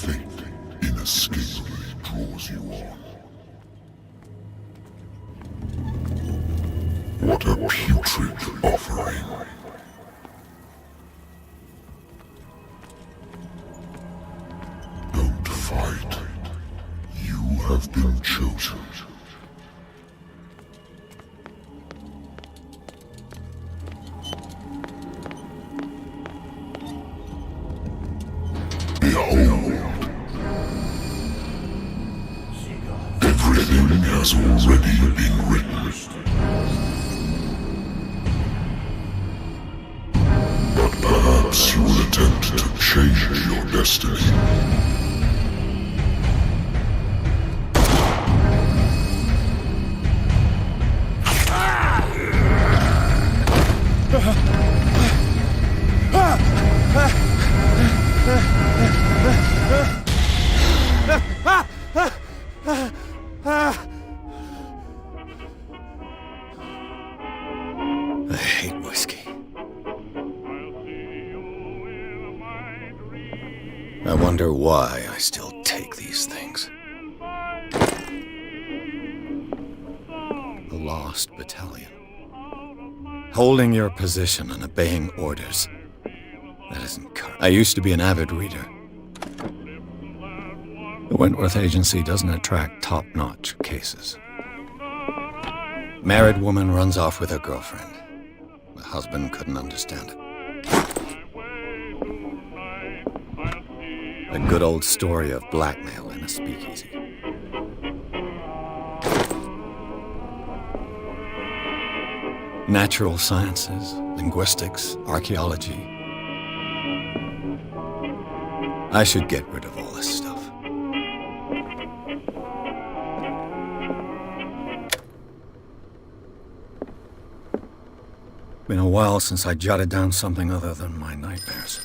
fate inescapably draws you on. What a putrid offering. Don't fight. You have been chosen. Behold. Everything has already been written. But perhaps you will attempt to change your destiny. I hate whiskey. I wonder why I still take these things. The Lost Battalion. Holding your position and obeying orders. That isn't courage. I used to be an avid reader. The Wentworth Agency doesn't attract top-notch cases. Married woman runs off with her girlfriend. The husband couldn't understand it. A good old story of blackmail in a speakeasy. Natural sciences, linguistics, archaeology. I should get rid of all this stuff. Been a while since I jotted down something other than my nightmares.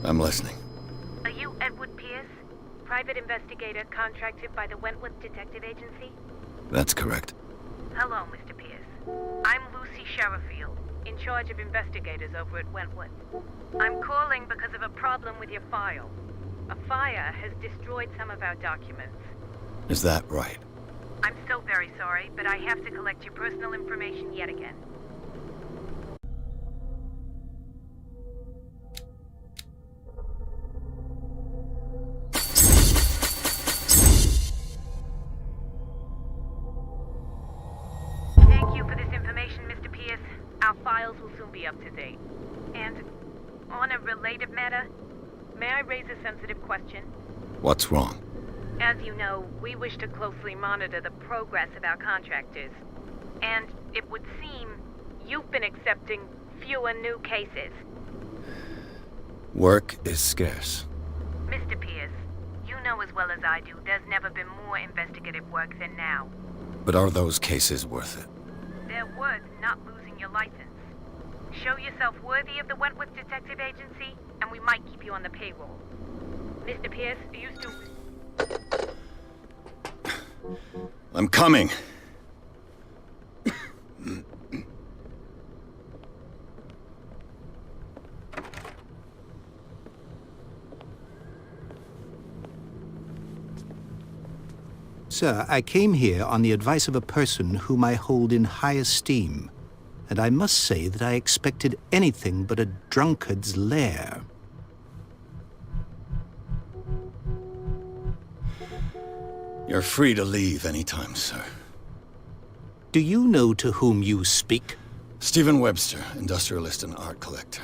I'm listening. Are you Edward Pierce, private investigator contracted by the Wentworth Detective Agency? That's correct. Hello, Mr. Pierce. I'm Lucy Sherrifield, in charge of investigators over at Wentworth. I'm calling because of a problem with your file. A fire has destroyed some of our documents. Is that right? I'm so very sorry, but I have to collect your personal information yet again. Thank you for this information, Mr. Pierce. Our files will soon be up to date. And on a related matter, may I raise a sensitive question? What's wrong? As you know, we wish to closely monitor the progress of our contractors. And it would seem you've been accepting fewer new cases. Work is scarce. Mr. Pierce, you know as well as I do, there's never been more investigative work than now. But are those cases worth it? They're worth not losing your license. Show yourself worthy of the Wentworth Detective Agency, and we might keep you on the payroll. Mr. Pierce, are you still... I'm coming. Sir, I came here on the advice of a person whom I hold in high esteem, and I must say that I expected anything but a drunkard's lair. You're free to leave anytime, sir. Do you know to whom you speak? Stephen Webster, industrialist and art collector.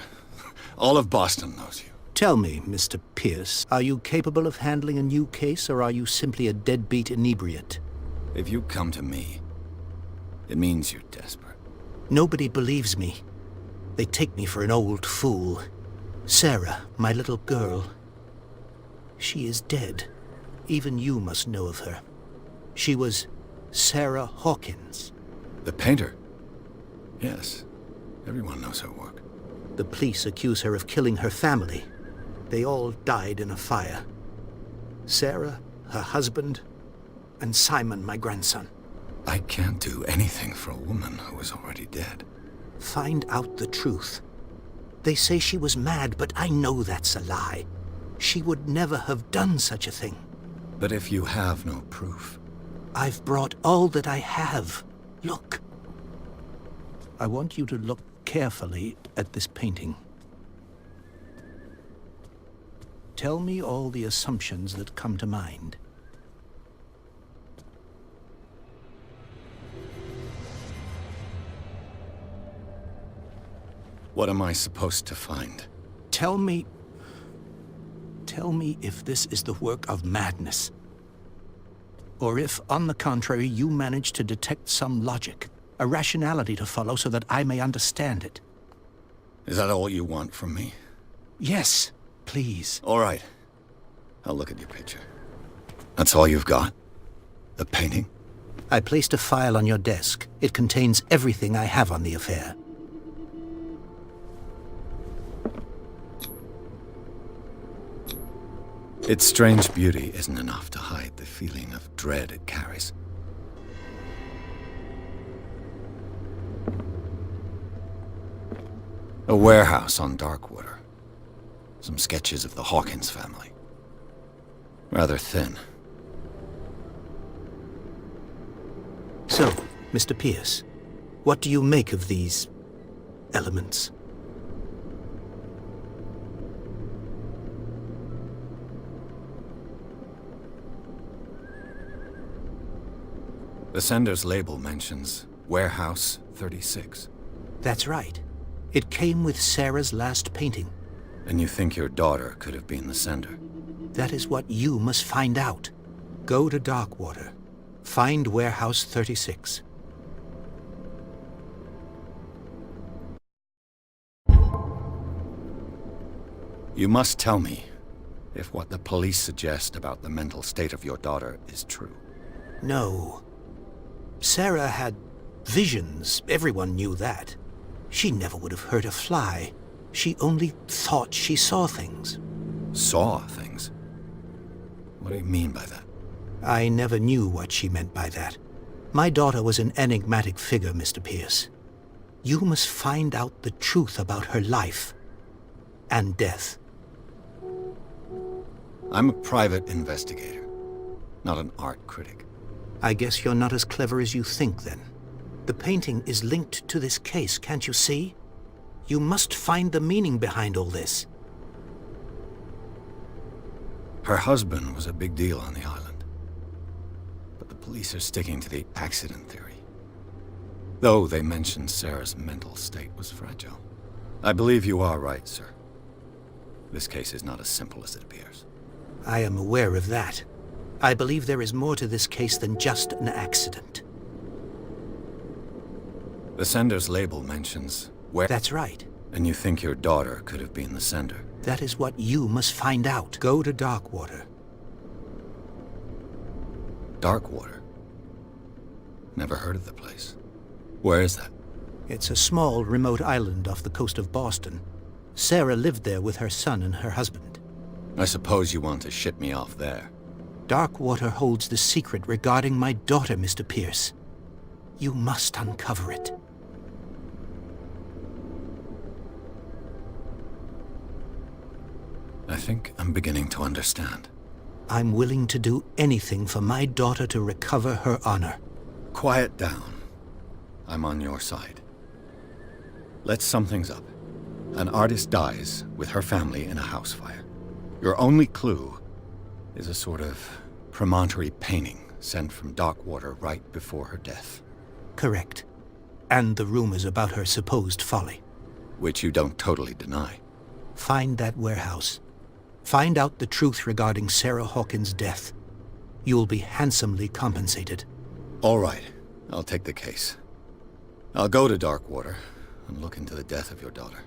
All of Boston knows you. Tell me, Mr. Pierce, are you capable of handling a new case, or are you simply a deadbeat inebriate? If you come to me, it means you're desperate. Nobody believes me. They take me for an old fool. Sarah, my little girl. She is dead. Even you must know of her. She was Sarah Hawkins. The painter? Yes. Everyone knows her work. The police accuse her of killing her family. They all died in a fire. Sarah, her husband, and Simon, my grandson. I can't do anything for a woman who is already dead. Find out the truth. They say she was mad, but I know that's a lie. She would never have done such a thing. But if you have no proof... I've brought all that I have. Look. I want you to look carefully at this painting. Tell me all the assumptions that come to mind. What am I supposed to find? Tell me if this is the work of madness. Or if, on the contrary, you manage to detect some logic, a rationality to follow so that I may understand it. Is that all you want from me? Yes, please. All right. I'll look at your picture. That's all you've got? The painting? I placed a file on your desk. It contains everything I have on the affair. Its strange beauty isn't enough to hide the feeling of dread it carries. A warehouse on Darkwater. Some sketches of the Hawkins family. Rather thin. So, Mr. Pierce, what do you make of these elements? The sender's label mentions Warehouse 36. That's right. It came with Sarah's last painting. And you think your daughter could have been the sender? That is what you must find out. Go to Darkwater. Find Warehouse 36. You must tell me if what the police suggest about the mental state of your daughter is true. No. Sarah had visions. Everyone knew that. She never would have hurt a fly. She only thought she saw things. Saw things? What do you mean by that? I never knew what she meant by that. My daughter was an enigmatic figure, Mr. Pierce. You must find out the truth about her life and death. I'm a private investigator, not an art critic. I guess you're not as clever as you think, then. The painting is linked to this case, can't you see? You must find the meaning behind all this. Her husband was a big deal on the island. But the police are sticking to the accident theory. Though they mentioned Sarah's mental state was fragile. I believe you are right, sir. This case is not as simple as it appears. I am aware of that. I believe there is more to this case than just an accident. The sender's label mentions where... That's right. And you think your daughter could have been the sender? That is what you must find out. Go to Darkwater. Darkwater? Never heard of the place. Where is that? It's a small, remote island off the coast of Boston. Sarah lived there with her son and her husband. I suppose you want to ship me off there. Darkwater holds the secret regarding my daughter, Mr. Pierce. You must uncover it. I think I'm beginning to understand. I'm willing to do anything for my daughter to recover her honor. Quiet down. I'm on your side. Let's sum things up. An artist dies with her family in a house fire. Your only clue is a sort of promontory painting sent from Darkwater right before her death. Correct. And the rumors about her supposed folly. Which you don't totally deny. Find that warehouse. Find out the truth regarding Sarah Hawkins' death. You'll be handsomely compensated. All right. I'll take the case. I'll go to Darkwater and look into the death of your daughter.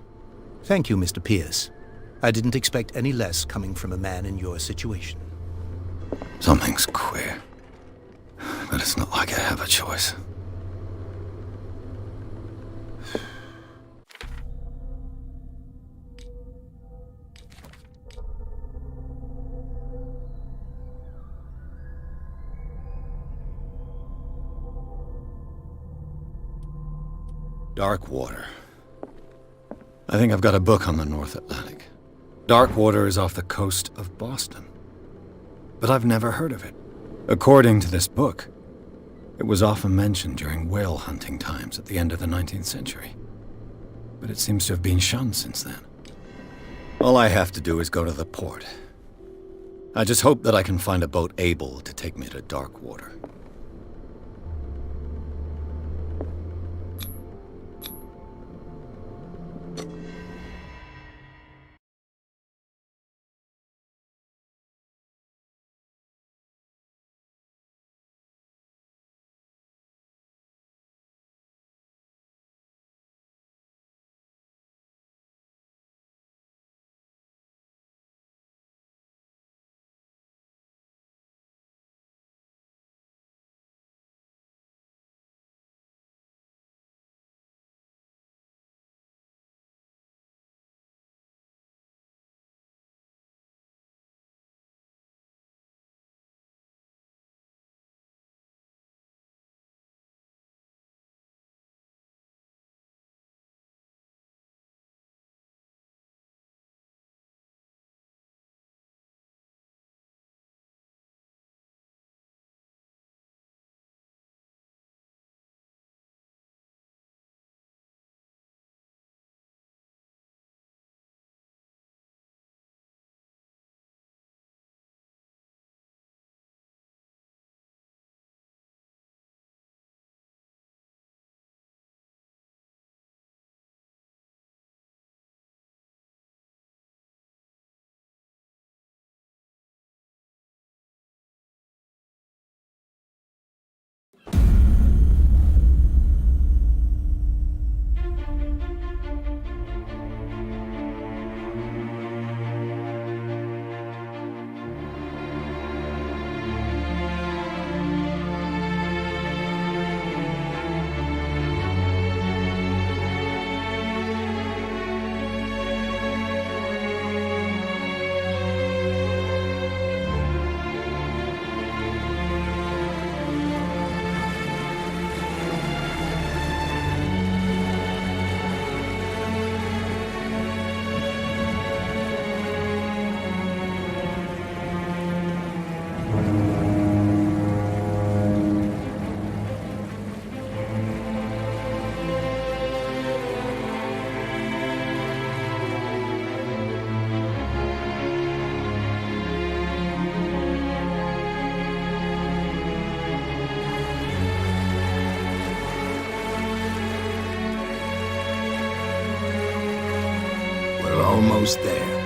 Thank you, Mr. Pierce. I didn't expect any less coming from a man in your situation. Something's queer. But it's not like I have a choice. Dark water. I think I've got a book on the North Atlantic. Dark water is off the coast of Boston. But I've never heard of it. According to this book, it was often mentioned during whale hunting times at the end of the 19th century. But it seems to have been shunned since then. All I have to do is go to the port. I just hope that I can find a boat able to take me to dark water. Almost there.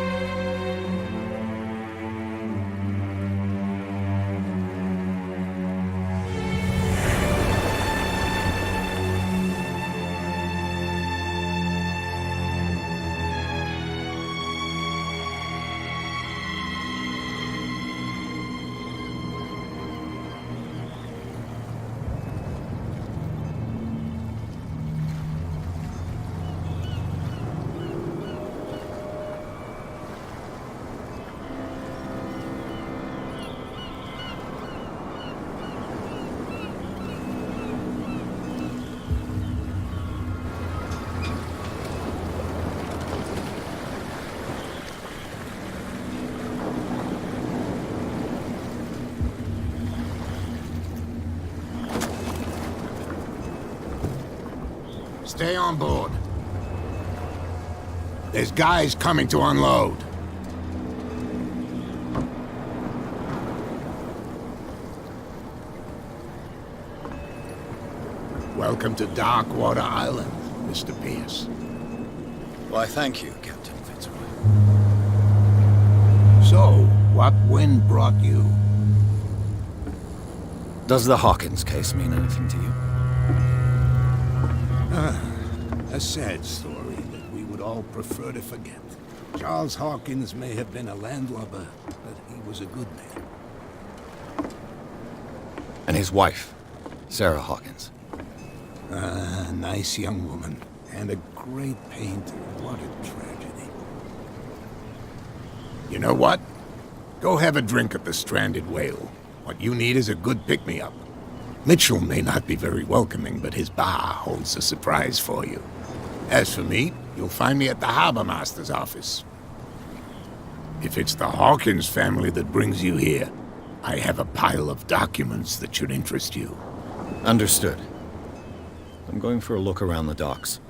Stay on board. There's guys coming to unload. Welcome to Darkwater Island, Mr. Pierce. Why, thank you, Captain Fitzroy. So, what wind brought you? Does the Hawkins case mean anything to you? A sad story that we would all prefer to forget. Charles Hawkins may have been a landlubber, but he was a good man. And his wife, Sarah Hawkins. A nice young woman, and a great pain to what a tragedy. You know what? Go have a drink at the Stranded Whale. What you need is a good pick-me-up. Mitchell may not be very welcoming, but his bar holds a surprise for you. As for me, you'll find me at the Harbor Master's office. If it's the Hawkins family that brings you here, I have a pile of documents that should interest you. Understood. I'm going for a look around the docks.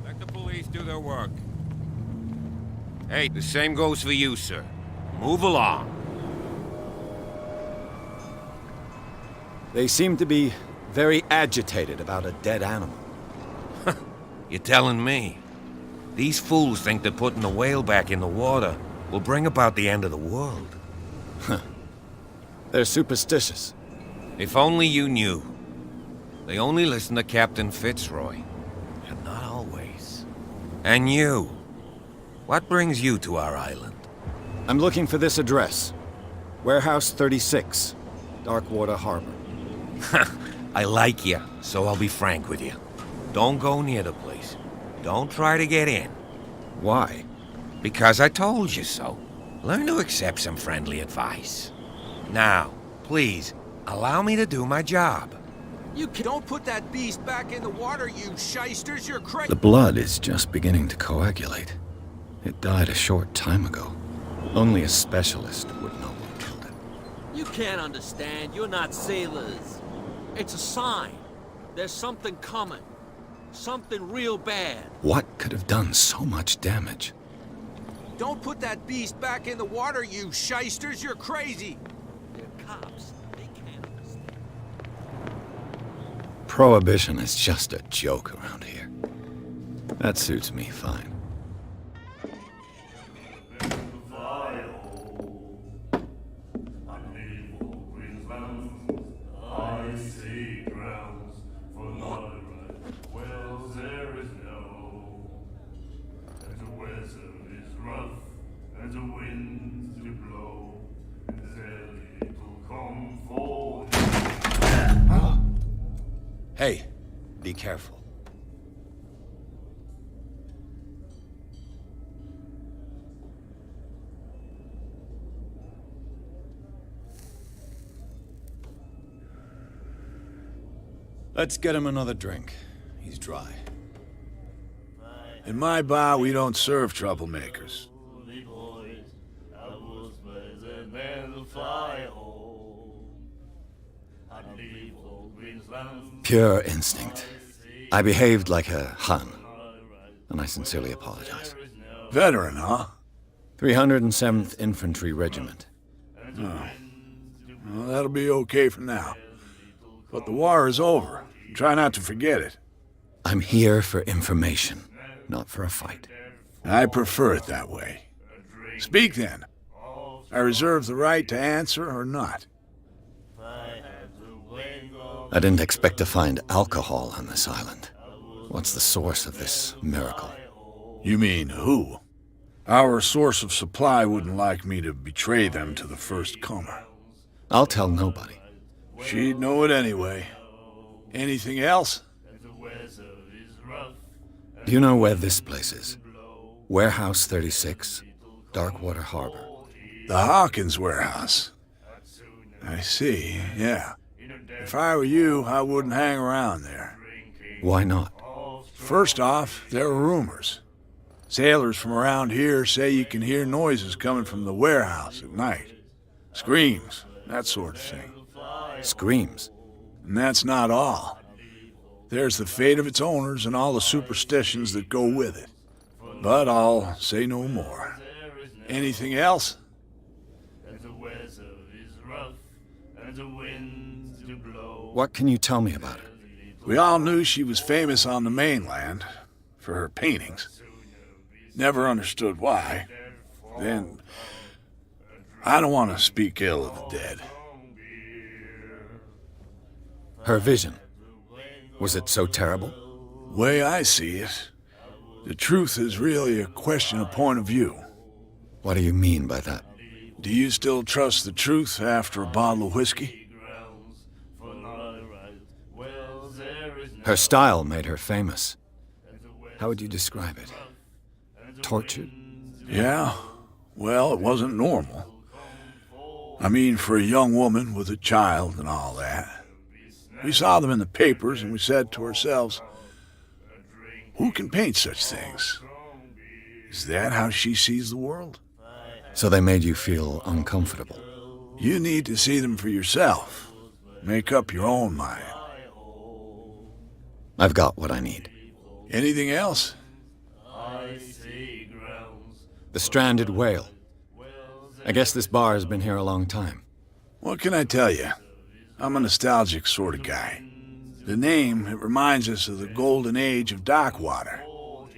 Let the police do their work. Hey, the same goes for you, sir. Move along. They seem to be very agitated about a dead animal. You're telling me? These fools think that putting the whale back in the water will bring about the end of the world. They're superstitious. If only you knew. They only listen to Captain Fitzroy. And not always. And you. What brings you to our island? I'm looking for this address. Warehouse 36, Darkwater Harbor. I like you, so I'll be frank with you. Don't go near the place. Don't try to get in. Why? Because I told you so. Learn to accept some friendly advice. Now, please, allow me to do my job. Don't put that beast back in the water, you shysters! You're crazy! The blood is just beginning to coagulate. It died a short time ago. Only a specialist would know what killed it. You can't understand. You're not sailors. It's a sign. There's something coming. Something real bad. What could have done so much damage? Don't put that beast back in the water, you shysters! You're crazy! They're cops. They can't understand. Prohibition is just a joke around here. That suits me fine. Hey, be careful. Let's get him another drink. He's dry. In my bar, we don't serve troublemakers. Pure instinct. I behaved like a Hun, and I sincerely apologize. Veteran, huh? 307th Infantry Regiment. Well, that'll be okay for now. But the war is over. Try not to forget it. I'm here for information, not for a fight. I prefer it that way. Speak then. I reserve the right to answer or not. I didn't expect to find alcohol on this island. What's the source of this miracle? You mean who? Our source of supply wouldn't like me to betray them to the first comer. I'll tell nobody. She'd know it anyway. Anything else? Do you know where this place is? Warehouse 36, Darkwater Harbor. The Hawkins warehouse. I see, yeah. If I were you, I wouldn't hang around there. Why not? First off, there are rumors. Sailors from around here say you can hear noises coming from the warehouse at night. Screams, that sort of thing. Screams. And that's not all. There's the fate of its owners and all the superstitions that go with it. But I'll say no more. Anything else? What can you tell me about it? We all knew she was famous on the mainland for her paintings. Never understood why. Then, I don't want to speak ill of the dead. Her vision. Was it so terrible? Way I see it, the truth is really a question of point of view. What do you mean by that? Do you still trust the truth after a bottle of whiskey? Her style made her famous. How would you describe it? Tortured? Yeah, Well, it wasn't normal. I mean, for a young woman with a child and all that. We saw them in the papers and we said to ourselves, who can paint such things? Is that how she sees the world? So they made you feel uncomfortable. You need to see them for yourself. Make up your own mind. I've got what I need. Anything else? The stranded whale. I guess this bar has been here a long time. What can I tell you? I'm a nostalgic sort of guy. The name, it reminds us of the golden age of dock water.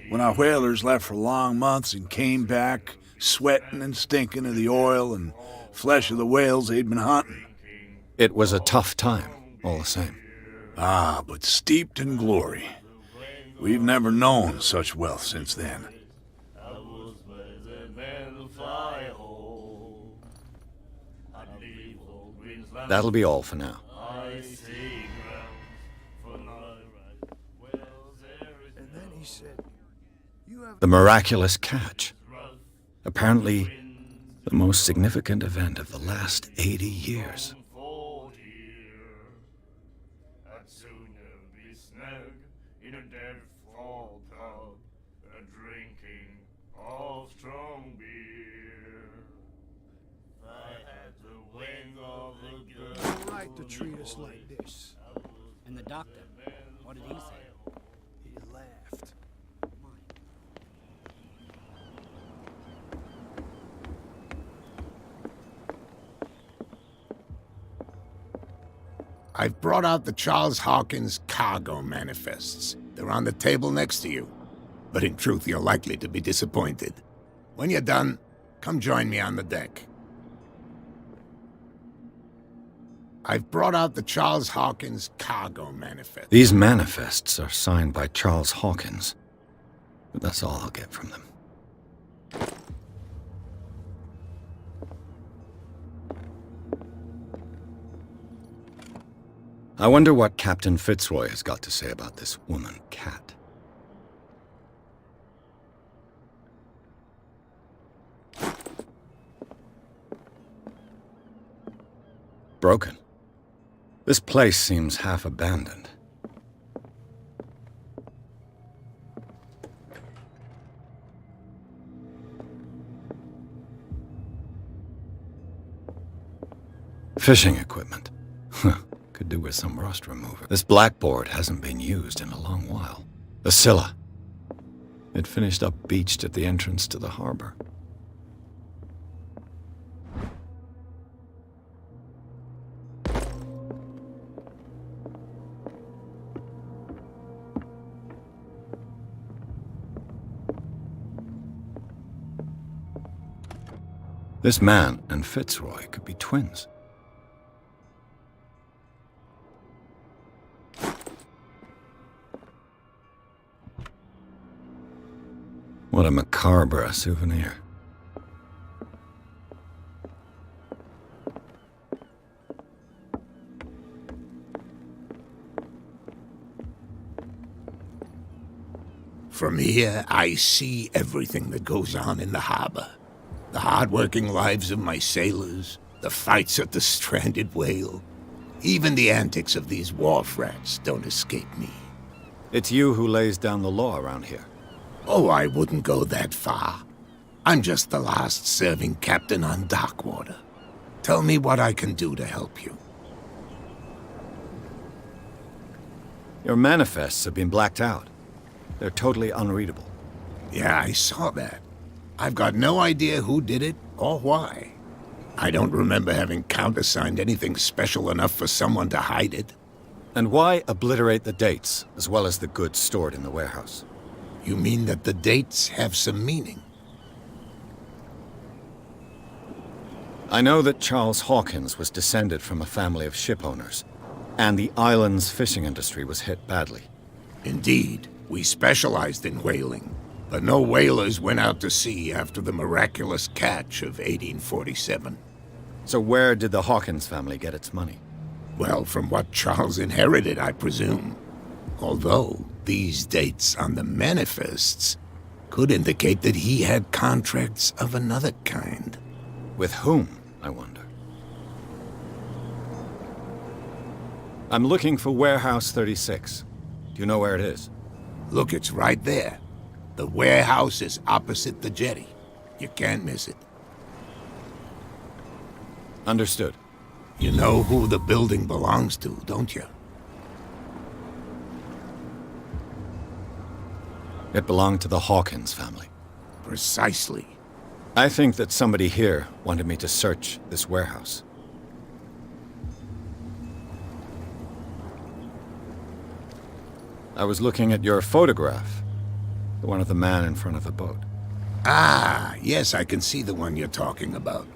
When our whalers left for long months and came back, sweating and stinking of the oil and flesh of the whales they'd been hunting. It was a tough time, all the same. Ah, but steeped in glory. We've never known such wealth since then. That'll be all for now. The miraculous catch. Apparently, the most significant event of the last 80 years. To treat us like this. And the doctor, what did he say? He laughed. I've brought out the Charles Hawkins cargo manifests. They're on the table next to you. But in truth, you're likely to be disappointed. When you're done, come join me on the deck. I've brought out the Charles Hawkins cargo manifest. These manifests are signed by Charles Hawkins. But that's all I'll get from them. I wonder what Captain Fitzroy has got to say about this woman, Cat. Broken. This place seems half abandoned. Fishing equipment. Could do with some rust remover. This blackboard hasn't been used in a long while. The Scylla. It finished up beached at the entrance to the harbor. This man and Fitzroy could be twins. What a macabre souvenir. From here, I see everything that goes on in the harbor. The hard-working lives of my sailors, the fights at the stranded whale. Even the antics of these wharf rats don't escape me. It's you who lays down the law around here. Oh, I wouldn't go that far. I'm just the last serving captain on Darkwater. Tell me what I can do to help you. Your manifests have been blacked out. They're totally unreadable. Yeah, I saw that. I've got no idea who did it or why. I don't remember having countersigned anything special enough for someone to hide it. And why obliterate the dates, as well as the goods stored in the warehouse? You mean that the dates have some meaning? I know that Charles Hawkins was descended from a family of ship owners, and the island's fishing industry was hit badly. Indeed, we specialized in whaling, but no whalers went out to sea after the miraculous catch of 1847. So where did the Hawkins family get its money? Well, from what Charles inherited, I presume. Although, these dates on the manifests Could indicate that he had contracts of another kind. With whom, I wonder? I'm looking for Warehouse 36. Do you know where it is? Look, it's right there. The warehouse is opposite the jetty. You can't miss it. Understood. You know who the building belongs to, don't you? It belonged to the Hawkins family. Precisely. I think that somebody here wanted me to search this warehouse. I was looking at your photograph, the one of the man in front of the boat. Ah, yes, I can see the one you're talking about.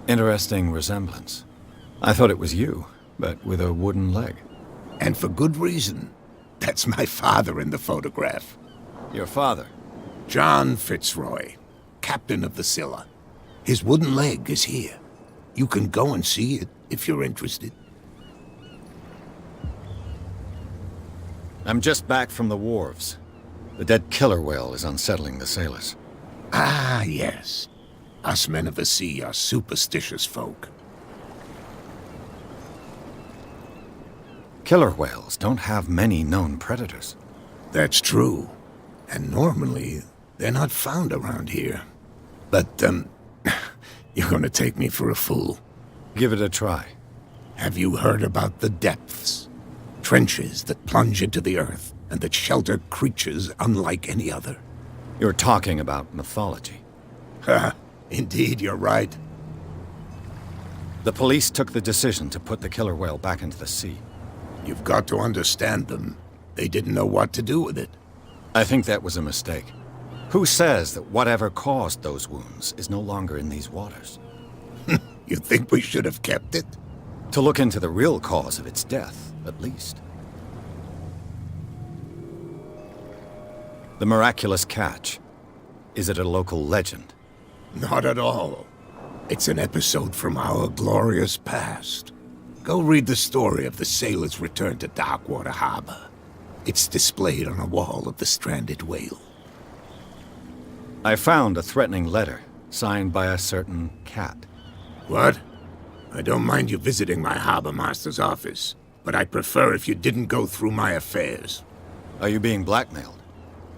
Interesting resemblance. I thought it was you, but with a wooden leg. And for good reason. That's my father in the photograph. Your father? John Fitzroy, captain of the Scylla. His wooden leg is here. You can go and see it if you're interested. I'm just back from the wharves. The dead killer whale is unsettling the sailors. Ah, yes. Us men of the sea are superstitious folk. Killer whales don't have many known predators. That's true. And normally, they're not found around here. But, you're gonna take me for a fool. Give it a try. Have you heard about the depths? Trenches that plunge into the earth and that shelter creatures unlike any other. You're talking about mythology. Ha! Indeed, you're right. The police took the decision to put the killer whale back into the sea. You've got to understand them. They didn't know what to do with it. I think that was a mistake. Who says that whatever caused those wounds is no longer in these waters? You think we should have kept it? To look into the real cause of its death, at least. The miraculous catch. Is it a local legend? Not at all. It's an episode from our glorious past. Go read the story of the sailor's return to Darkwater Harbor. It's displayed on a wall of the stranded whale. I found a threatening letter, signed by a certain cat. What? I don't mind you visiting my harbor master's office, but I'd prefer if you didn't go through my affairs. Are you being blackmailed?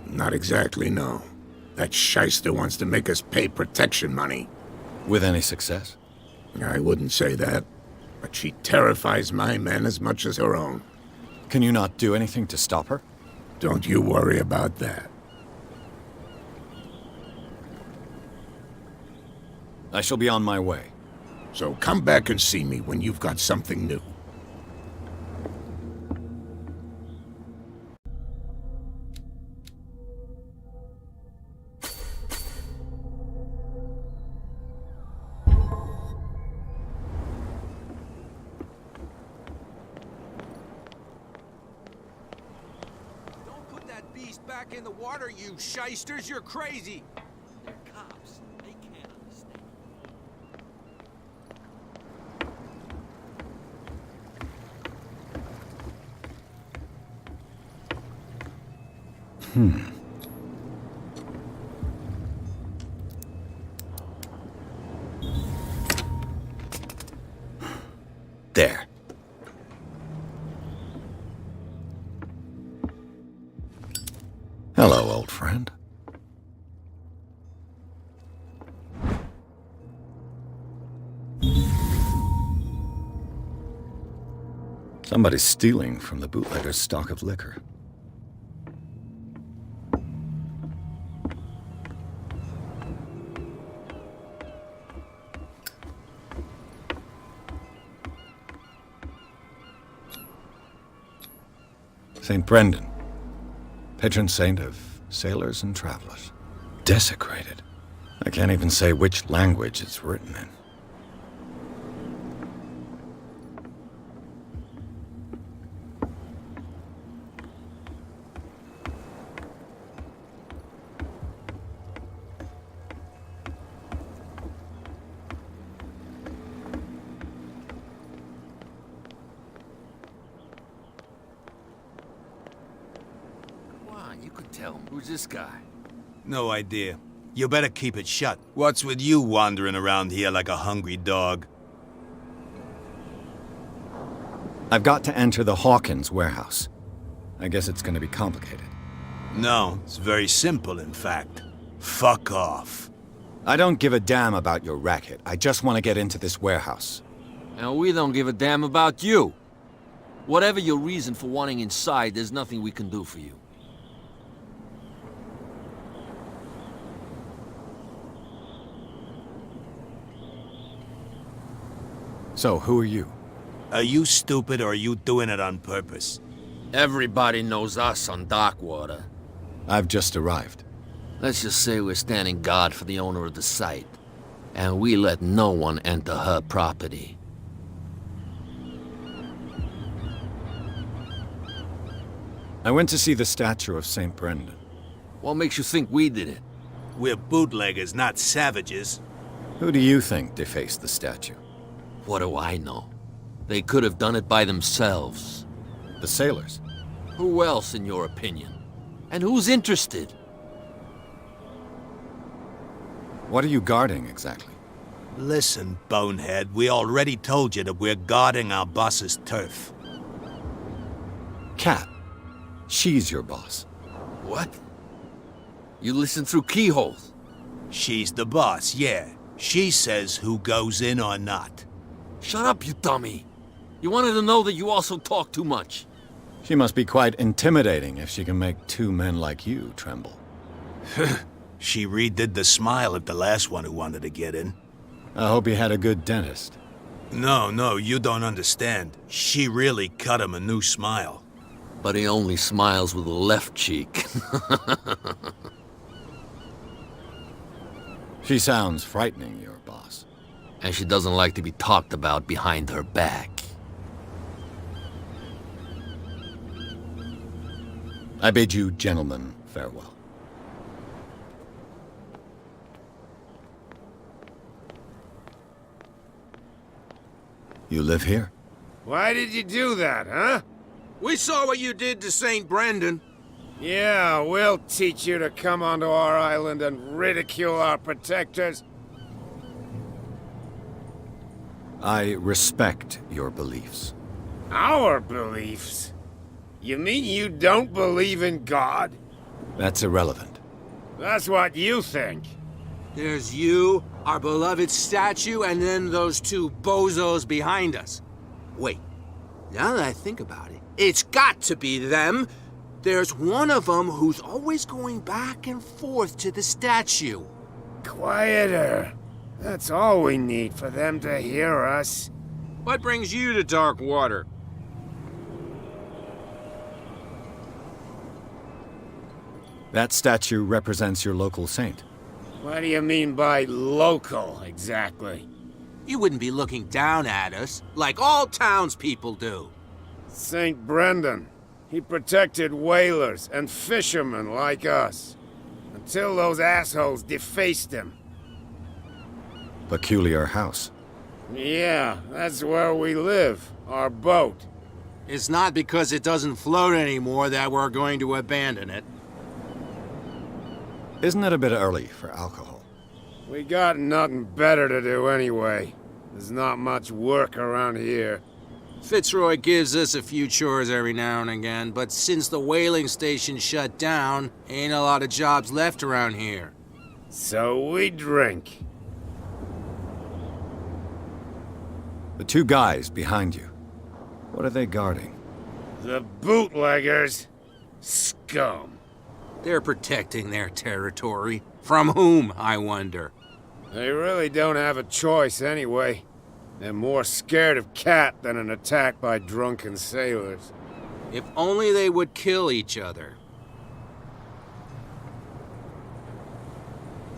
Not exactly, no. That shyster wants to make us pay protection money. With any success? I wouldn't say that, but she terrifies my men as much as her own. Can you not do anything to stop her? Don't you worry about that. I shall be on my way. So come back and see me when you've got something new. Don't put that beast back in the water, you shysters! You're crazy! They're cops. They can't understand. There. Hello, old friend. Somebody's stealing from the bootlegger's stock of liquor. St. Brendan, patron saint of sailors and travelers. Desecrated. I can't even say which language it's written in. Come on, you could tell me. Who's this guy? No idea. You better keep it shut. What's with you wandering around here like a hungry dog? I've got to enter the Hawkins warehouse. I guess it's gonna be complicated. No, it's very simple, in fact. Fuck off. I don't give a damn about your racket. I just want to get into this warehouse. And we don't give a damn about you. Whatever your reason for wanting inside, there's nothing we can do for you. So, who are you? Are you stupid or are you doing it on purpose? Everybody knows us on Darkwater. I've just arrived. Let's just say we're standing guard for the owner of the site. And we let no one enter her property. I went to see the statue of St. Brendan. What makes you think we did it? We're bootleggers, not savages. Who do you think defaced the statue? What do I know? They could have done it by themselves. The sailors? Who else, in your opinion? And who's interested? What are you guarding, exactly? Listen, bonehead, we already told you that we're guarding our boss's turf. Kat. She's your boss. What? You listen through keyholes? She's the boss, yeah. She says who goes in or not. Shut up, you dummy. You wanted to know that you also talk too much. She must be quite intimidating if she can make two men like you tremble. She redid the smile at the last one who wanted to get in. I hope he had a good dentist. No, you don't understand. She really cut him a new smile. But he only smiles with the left cheek. She sounds frightening, your boss. And she doesn't like to be talked about behind her back. I bid you gentlemen farewell. You live here? Why did you do that, huh? We saw what you did to St. Brendan. Yeah, we'll teach you to come onto our island and ridicule our protectors. I respect your beliefs. Our beliefs? You mean you don't believe in God? That's irrelevant. That's what you think. There's you, our beloved statue, and then those two bozos behind us. Wait, now that I think about it, it's got to be them. There's one of them who's always going back and forth to the statue. Quieter. That's all we need for them to hear us. What brings you to Darkwater? That statue represents your local saint. What do you mean by local, exactly? You wouldn't be looking down at us, like all townspeople do. St. Brendan. He protected whalers and fishermen like us. Until those assholes defaced him. Peculiar house. Yeah, that's where we live. Our boat. It's not because it doesn't float anymore that we're going to abandon it. Isn't it a bit early for alcohol? We got nothing better to do anyway. There's not much work around here. Fitzroy gives us a few chores every now and again, but since the whaling station shut down, ain't a lot of jobs left around here. So we drink. The two guys behind you. What are they guarding? The bootleggers. Scum. They're protecting their territory. From whom, I wonder? They really don't have a choice anyway. They're more scared of Cat than an attack by drunken sailors. If only they would kill each other.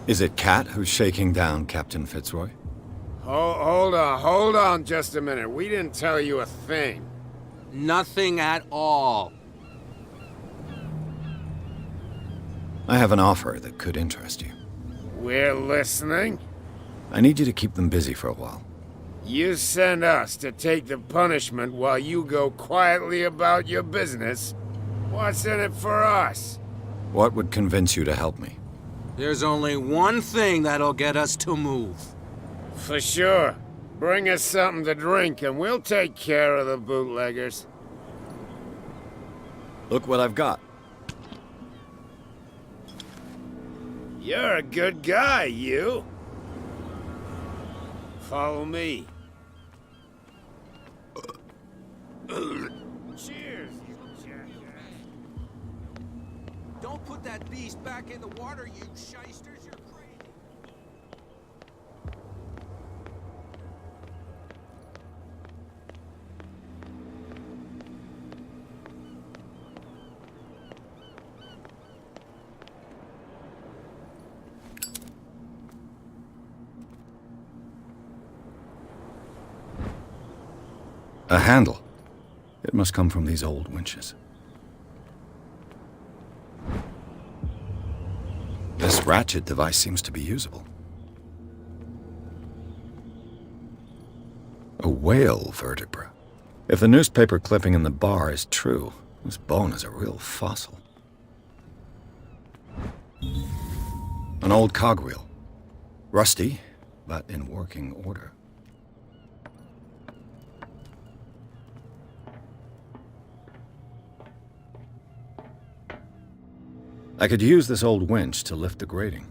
Is it Kat who's shaking down Captain Fitzroy? Hold on just a minute. We didn't tell you a thing. Nothing at all. I have an offer that could interest you. We're listening. I need you to keep them busy for a while. You send us to take the punishment while you go quietly about your business. What's in it for us? What would convince you to help me? There's only one thing that'll get us to move. For sure. Bring us something to drink and we'll take care of the bootleggers. Look what I've got. You're a good guy, you. Follow me. Cheers, you jackass. Don't put that beast back in the water, you shysters. You're crazy. A handle. It must come from these old winches. This ratchet device seems to be usable. A whale vertebra. If the newspaper clipping in the bar is true, this bone is a real fossil. An old cogwheel. Rusty, but in working order. I could use this old winch to lift the grating.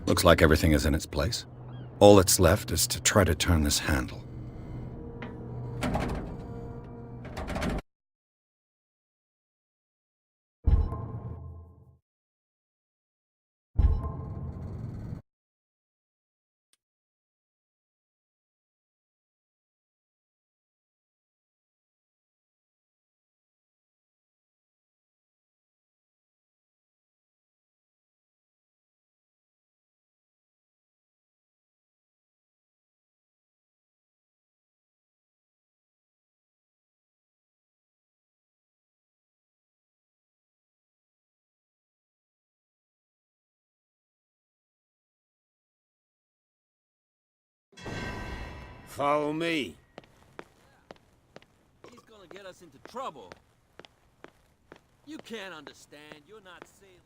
Looks like everything is in its place. All that's left is to try to turn this handle. Follow me. He's gonna get us into trouble. You can't understand. You're not sailors.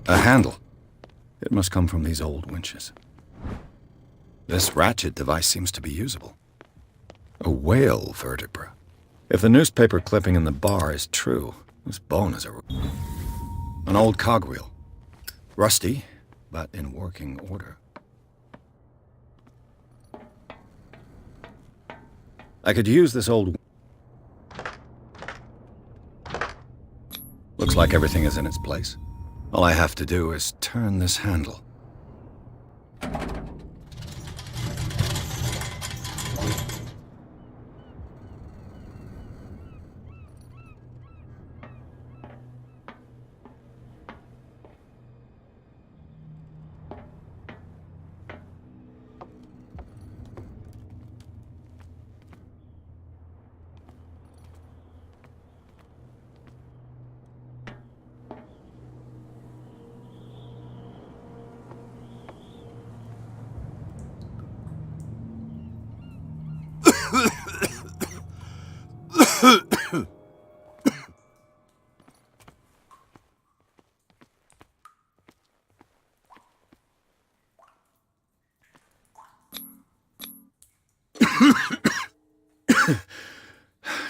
A handle. It must come from these old winches. This ratchet device seems to be usable. A whale vertebra. If the newspaper clipping in the bar is true, this bone is an old cogwheel. Rusty, but in working order. I could use this old... Looks like everything is in its place. All I have to do is turn this handle.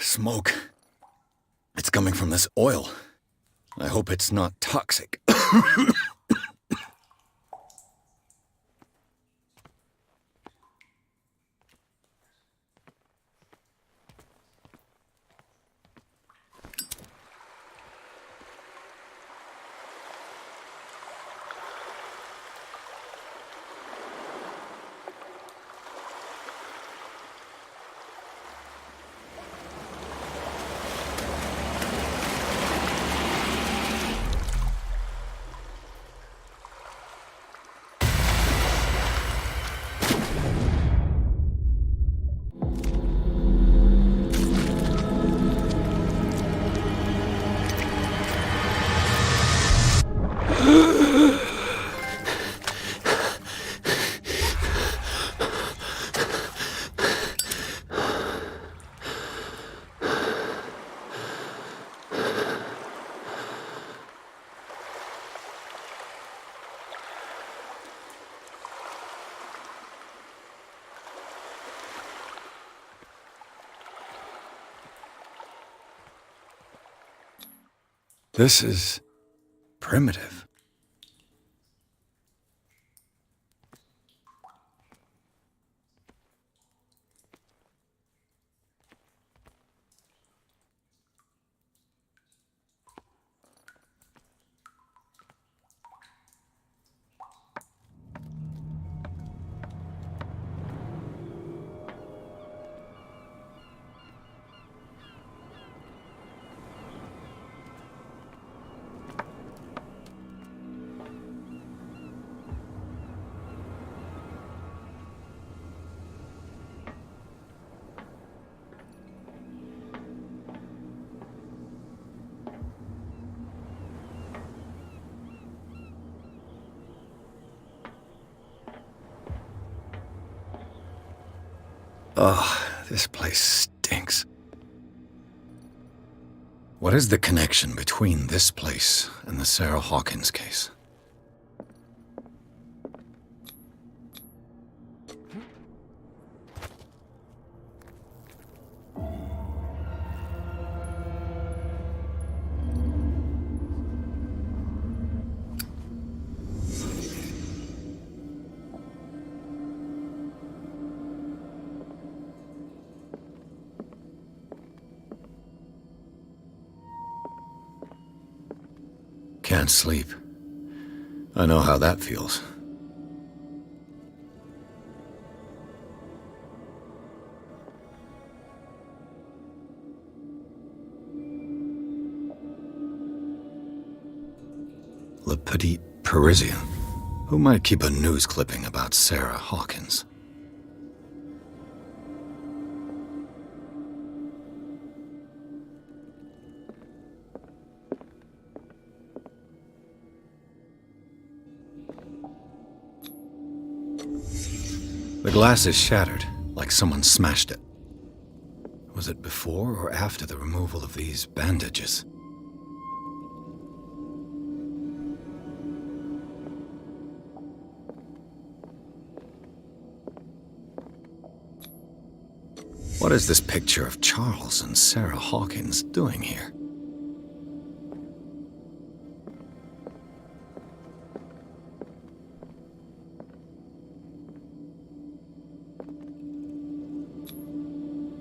Smoke. It's coming from this oil. I hope it's not toxic. This is primitive. Ugh, this place stinks. What is the connection between this place and the Sarah Hawkins case? Can't sleep. I know how that feels. Le Petit Parisien. Who might keep a news clipping about Sarah Hawkins? The glass is shattered, like someone smashed it. Was it before or after the removal of these bandages? What is this picture of Charles and Sarah Hawkins doing here?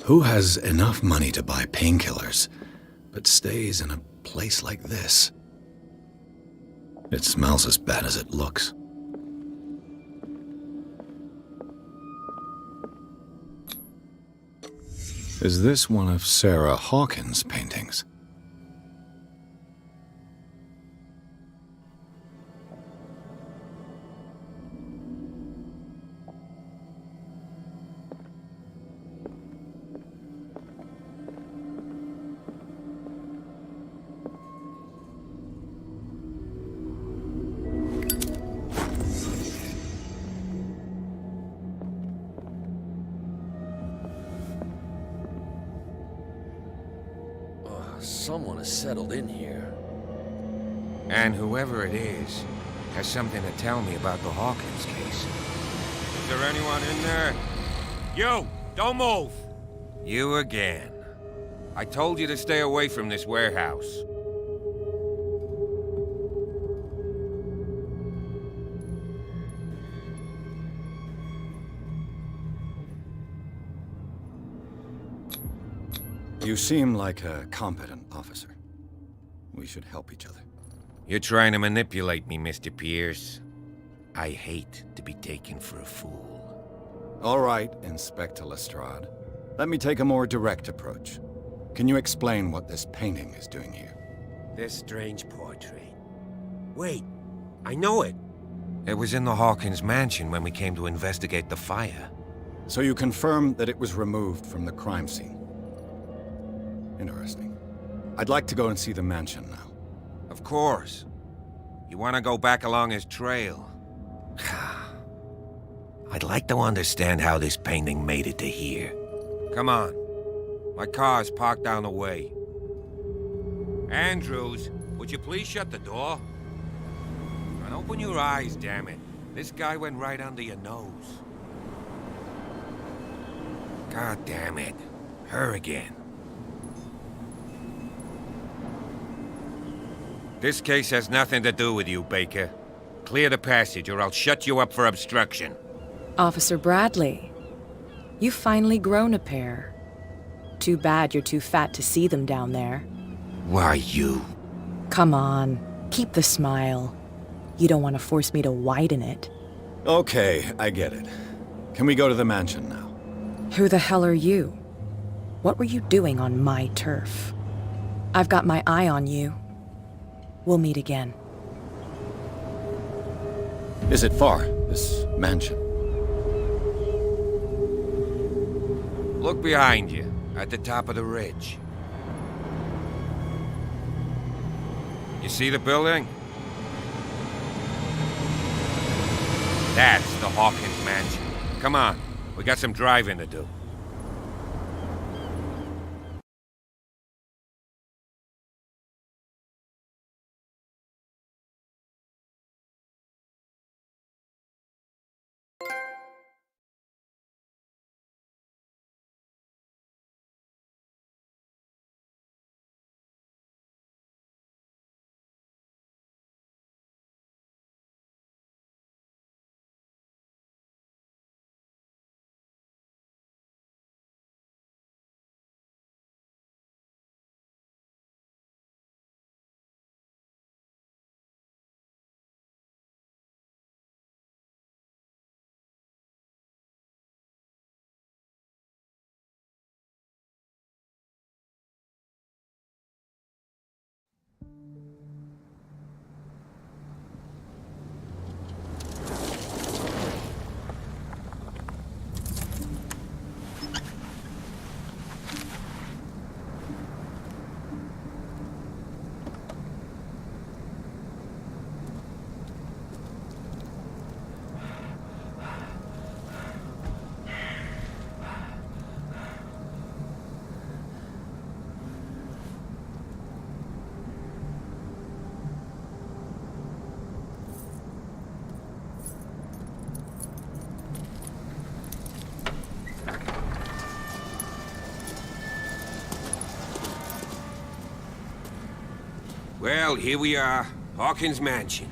Who has enough money to buy painkillers, but stays in a place like this? It smells as bad as it looks. Is this one of Sarah Hawkins' paintings? Someone has settled in here. And whoever it is has something to tell me about the Hawkins case. Is there anyone in there? You! Don't move! You again. I told you to stay away from this warehouse. You seem like a competent officer. We should help each other. You're trying to manipulate me, Mr. Pierce. I hate to be taken for a fool. All right, Inspector Lestrade. Let me take a more direct approach. Can you explain what this painting is doing here? This strange portrait. Wait, I know it. It was in the Hawkins mansion when we came to investigate the fire. So you confirm that it was removed from the crime scene? Interesting. I'd like to go and see the mansion now. Of course. You want to go back along his trail? I'd like to understand how this painting made it to here. Come on. My car's parked down the way. Andrews, would you please shut the door? And open your eyes, damn it. This guy went right under your nose. God damn it. Her again. This case has nothing to do with you, Baker. Clear the passage, or I'll shut you up for obstruction. Officer Bradley, you've finally grown a pair. Too bad you're too fat to see them down there. Why, you? Come on, keep the smile. You don't want to force me to widen it. Okay, I get it. Can we go to the mansion now? Who the hell are you? What were you doing on my turf? I've got my eye on you. We'll meet again. Is it far, this mansion? Look behind you, at the top of the ridge. You see the building? That's the Hawkins mansion. Come on, we got some driving to do. Well, here we are. Hawkins Mansion.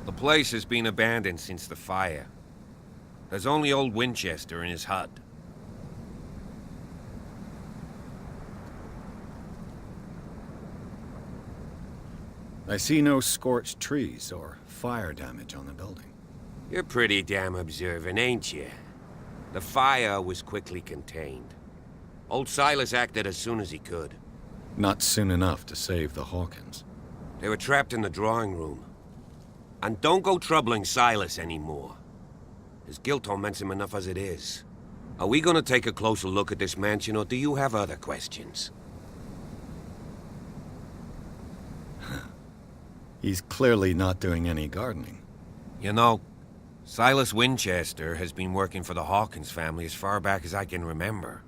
The place has been abandoned since the fire. There's only old Winchester in his hut. I see no scorched trees or fire damage on the building. You're pretty damn observant, ain't you? The fire was quickly contained. Old Silas acted as soon as he could. Not soon enough to save the Hawkins. They were trapped in the drawing room. And don't go troubling Silas anymore. His guilt torments him enough as it is. Are we gonna take a closer look at this mansion, or do you have other questions? He's clearly not doing any gardening. You know, Silas Winchester has been working for the Hawkins family as far back as I can remember.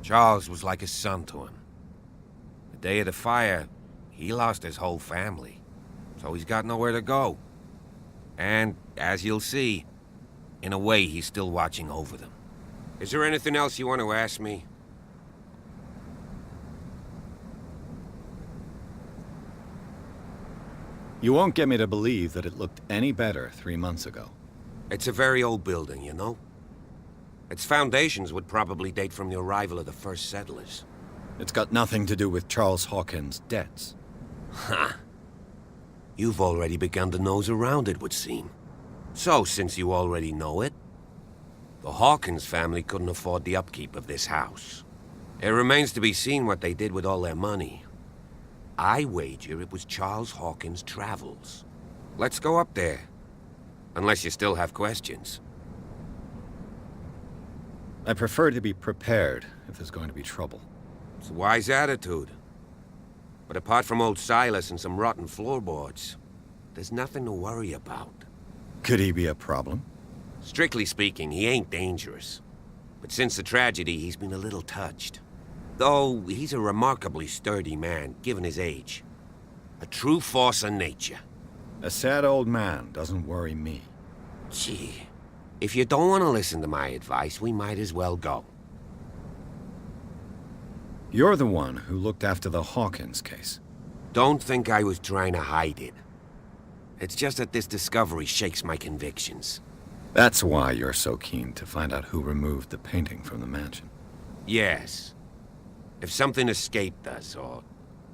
Charles was like a son to him. The day of the fire, he lost his whole family, so he's got nowhere to go. And, as you'll see, in a way, he's still watching over them. Is there anything else you want to ask me? You won't get me to believe that it looked any better 3 months ago. It's a very old building, you know? Its foundations would probably date from the arrival of the first settlers. It's got nothing to do with Charles Hawkins' debts. Ha! You've already begun to nose around, it would seem. So, since you already know it, the Hawkins family couldn't afford the upkeep of this house. It remains to be seen what they did with all their money. I wager it was Charles Hawkins' travels. Let's go up there. Unless you still have questions. I prefer to be prepared if there's going to be trouble. It's a wise attitude. But apart from old Silas and some rotten floorboards, there's nothing to worry about. Could he be a problem? Strictly speaking, he ain't dangerous. But since the tragedy, he's been a little touched. Though, he's a remarkably sturdy man, given his age. A true force of nature. A sad old man doesn't worry me. Gee, If you don't want to listen to my advice, we might as well go. You're the one who looked after the Hawkins case. Don't think I was trying to hide it. It's just that this discovery shakes my convictions. That's why you're so keen to find out who removed the painting from the mansion. Yes. If something escaped us, or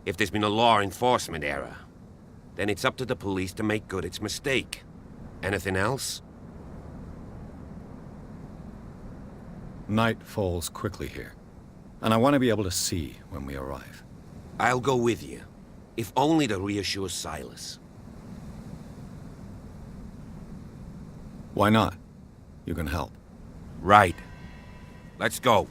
if there's been a law enforcement error, then it's up to the police to make good its mistake. Anything else? Night falls quickly here, and I want to be able to see when we arrive. I'll go with you, if only to reassure Silas. Why not? You can help. Right. Let's go.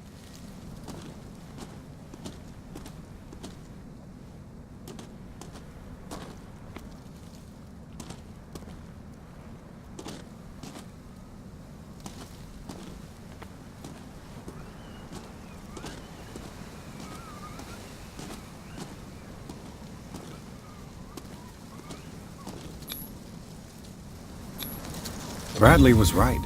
Bradley was right.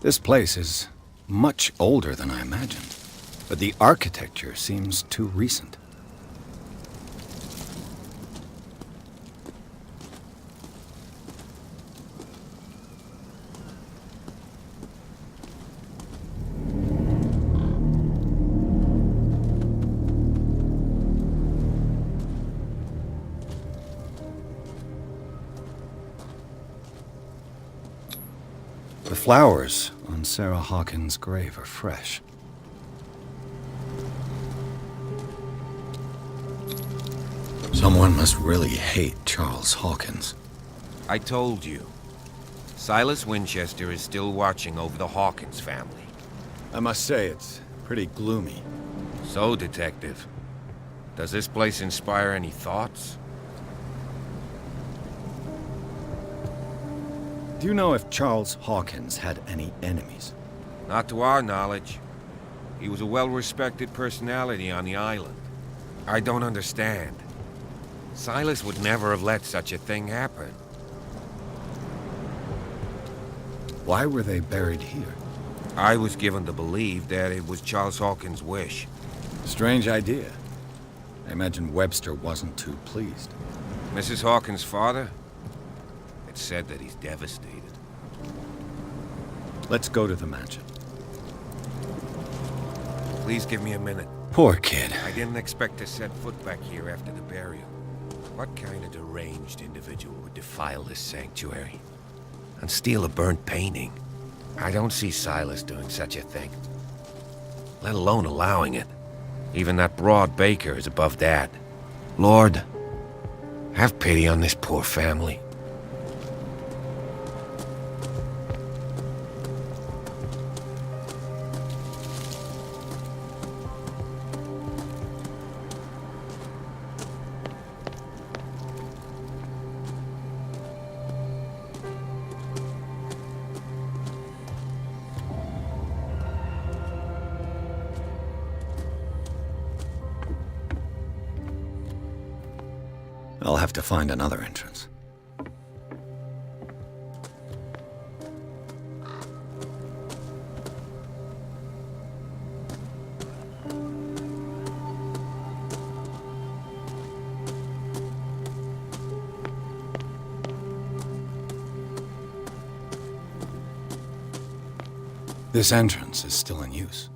This place is much older than I imagined, but the architecture seems too recent. The flowers on Sarah Hawkins' grave are fresh. Someone must really hate Charles Hawkins. I told you. Silas Winchester is still watching over the Hawkins family. I must say, it's pretty gloomy. So, Detective, does this place inspire any thoughts? Do you know if Charles Hawkins had any enemies? Not to our knowledge. He was a well-respected personality on the island. I don't understand. Silas would never have let such a thing happen. Why were they buried here? I was given to believe that it was Charles Hawkins' wish. Strange idea. I imagine Webster wasn't too pleased. Mrs. Hawkins' father? It's said that he's devastated. Let's go to the mansion. Please give me a minute. Poor kid. I didn't expect to set foot back here after the burial. What kind of deranged individual would defile this sanctuary? And steal a burnt painting? I don't see Silas doing such a thing. Let alone allowing it. Even that broad baker is above that. Lord, have pity on this poor family. I'll have to find another entrance. This entrance is still in use.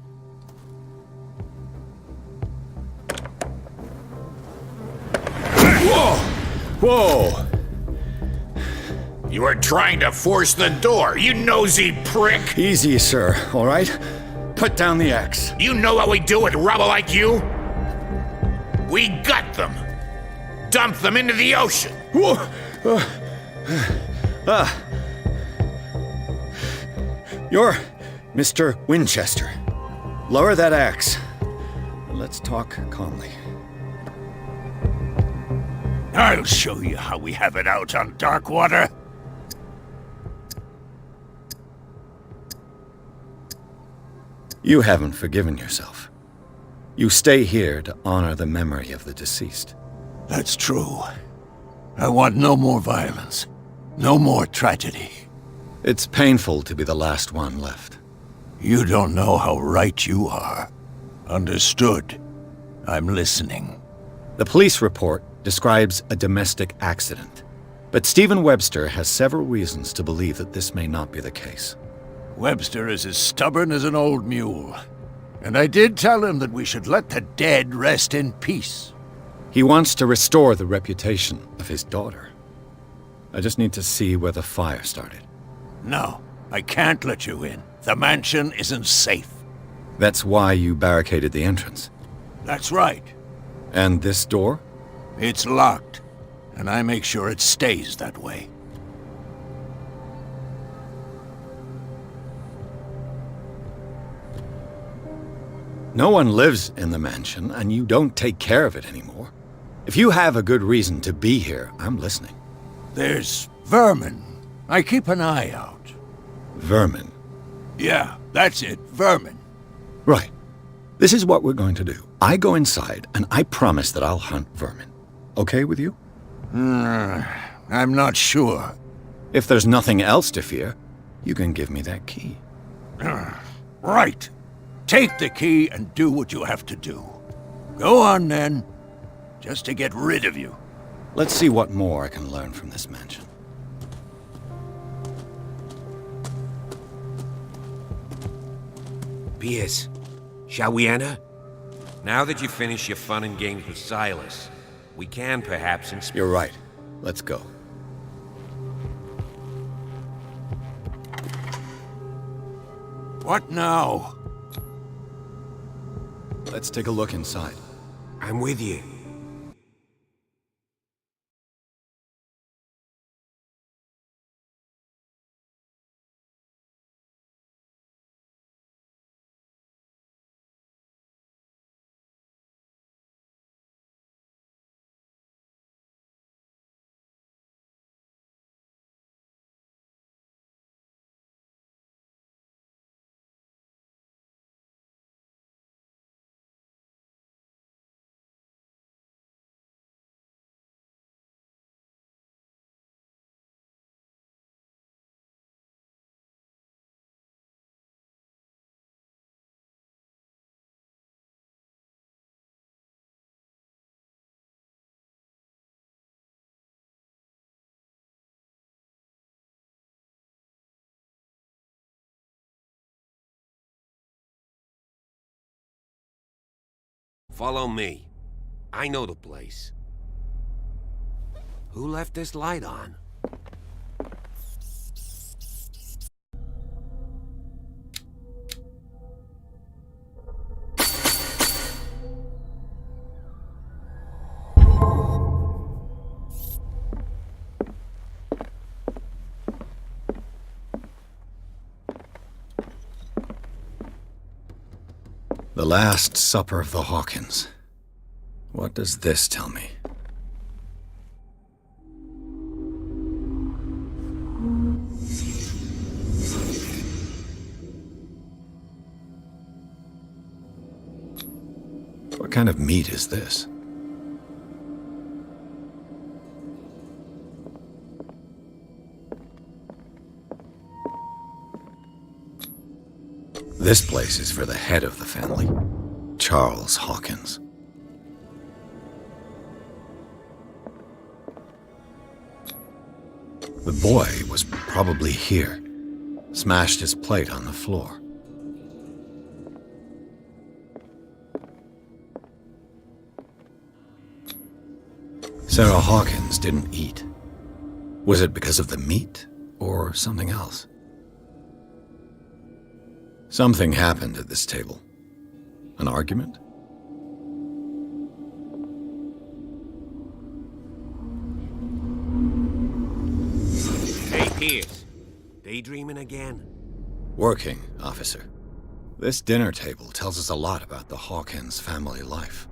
Whoa! You were trying to force the door, you nosy prick! Easy, sir, all right? Put down the axe. You know what we do with rubble like you? We gut them. Dump them into the ocean. You're Mr. Winchester. Lower that axe. Let's talk calmly. I'll show you how we have it out on Darkwater. You haven't forgiven yourself. You stay here to honor the memory of the deceased. That's true. I want no more violence. No more tragedy. It's painful to be the last one left. You don't know how right you are. Understood. I'm listening. The police report describes a domestic accident, but Stephen Webster has several reasons to believe that this may not be the case. Webster is as stubborn as an old mule. And I did tell him that we should let the dead rest in peace. He wants to restore the reputation of his daughter. I just need to see where the fire started. No, I can't let you in. The mansion isn't safe. That's why you barricaded the entrance. That's right. And this door? It's locked, and I make sure it stays that way. No one lives in the mansion, and you don't take care of it anymore. If you have a good reason to be here, I'm listening. There's vermin. I keep an eye out. Vermin? Yeah, that's it, vermin. Right. This is what we're going to do. I go inside, and I promise that I'll hunt vermin. Okay with you? I'm not sure. If there's nothing else to fear, you can give me that key. Right. Take the key and do what you have to do. Go on, then. Just to get rid of you. Let's see what more I can learn from this mansion. Pierce, shall we enter? Now that you finish your fun and games with Silas, we can perhaps inspect. You're right. Let's go. What now? Let's take a look inside. I'm with you. Follow me. I know the place. Who left this light on? The Last Supper of the Hawkins. What does this tell me? What kind of meat is this? This place is for the head of the family, Charles Hawkins. The boy was probably here, smashed his plate on the floor. Sarah Hawkins didn't eat. Was it because of the meat or something else? Something happened at this table. An argument? Hey, Pierce. Daydreaming again? Working, officer. This dinner table tells us a lot about the Hawkins family life.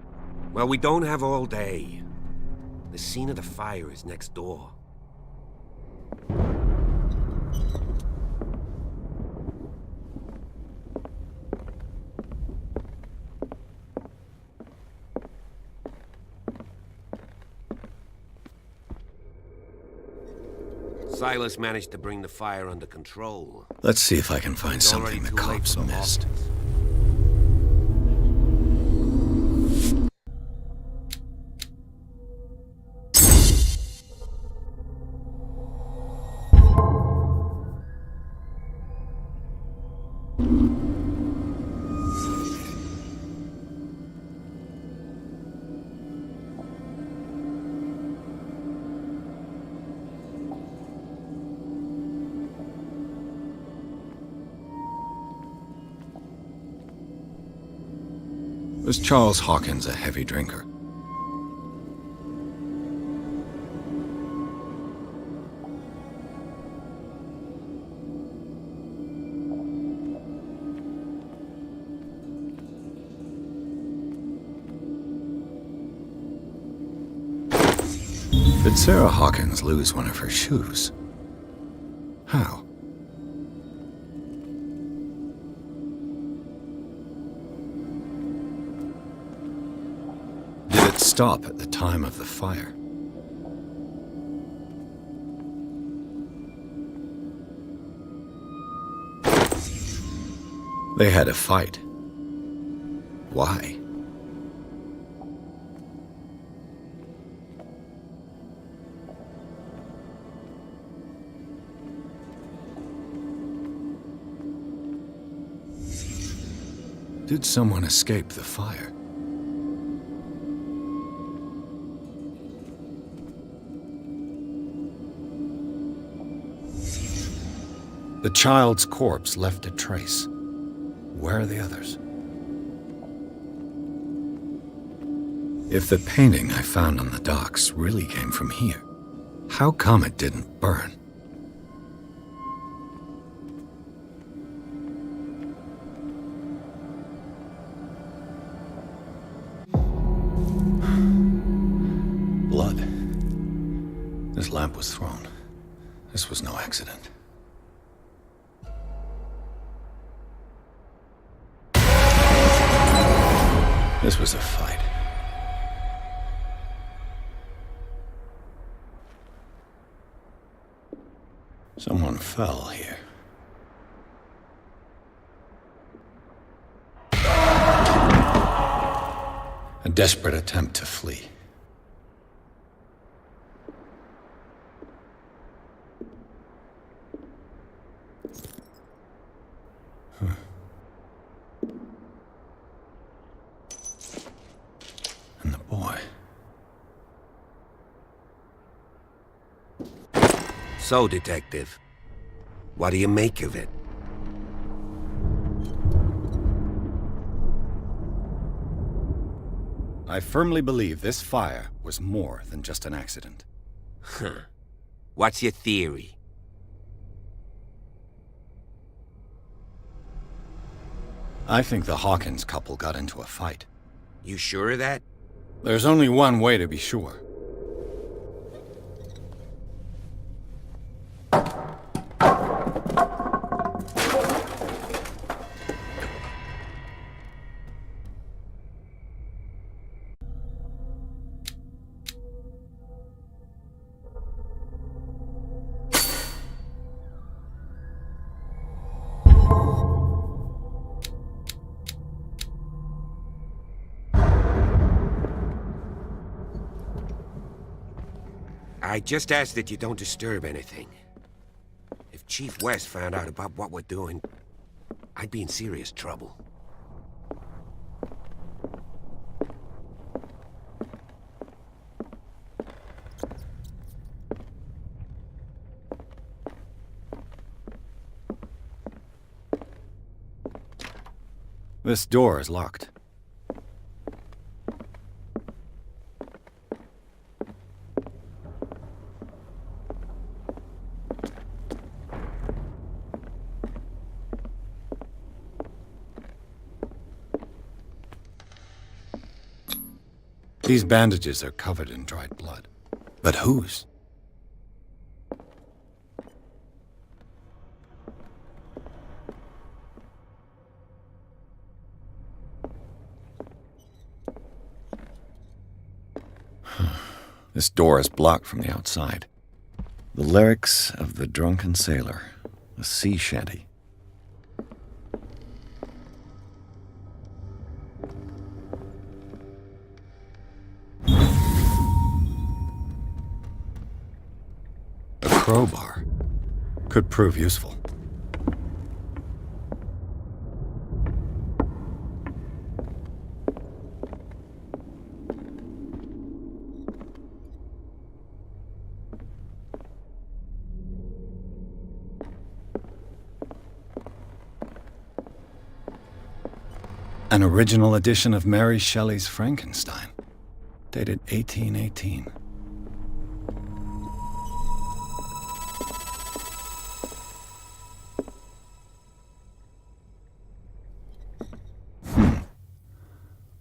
Well, we don't have all day. The scene of the fire is next door. Silas managed to bring the fire under control. Let's see if I can find It's already something the too late cops for the missed. Hawkins. Was Charles Hawkins a heavy drinker? Did Sarah Hawkins lose one of her shoes? How? Did it stop at the time of the fire? They had a fight. Why? Did someone escape the fire? The child's corpse left a trace. Where are the others? If the painting I found on the docks really came from here, how come it didn't burn? Blood. This lamp was thrown. This was no accident. This was a fight. Someone fell here. A desperate attempt to flee. And the boy. So, Detective, what do you make of it? I firmly believe this fire was more than just an accident. Huh. What's your theory? I think the Hawkins couple got into a fight. You sure of that? There's only one way to be sure. I just ask that you don't disturb anything. If Chief West found out about what we're doing, I'd be in serious trouble. This door is locked. These bandages are covered in dried blood. But whose? This door is blocked from the outside. The lyrics of the drunken sailor, a sea shanty. A crowbar could prove useful. An original edition of Mary Shelley's Frankenstein, dated 1818.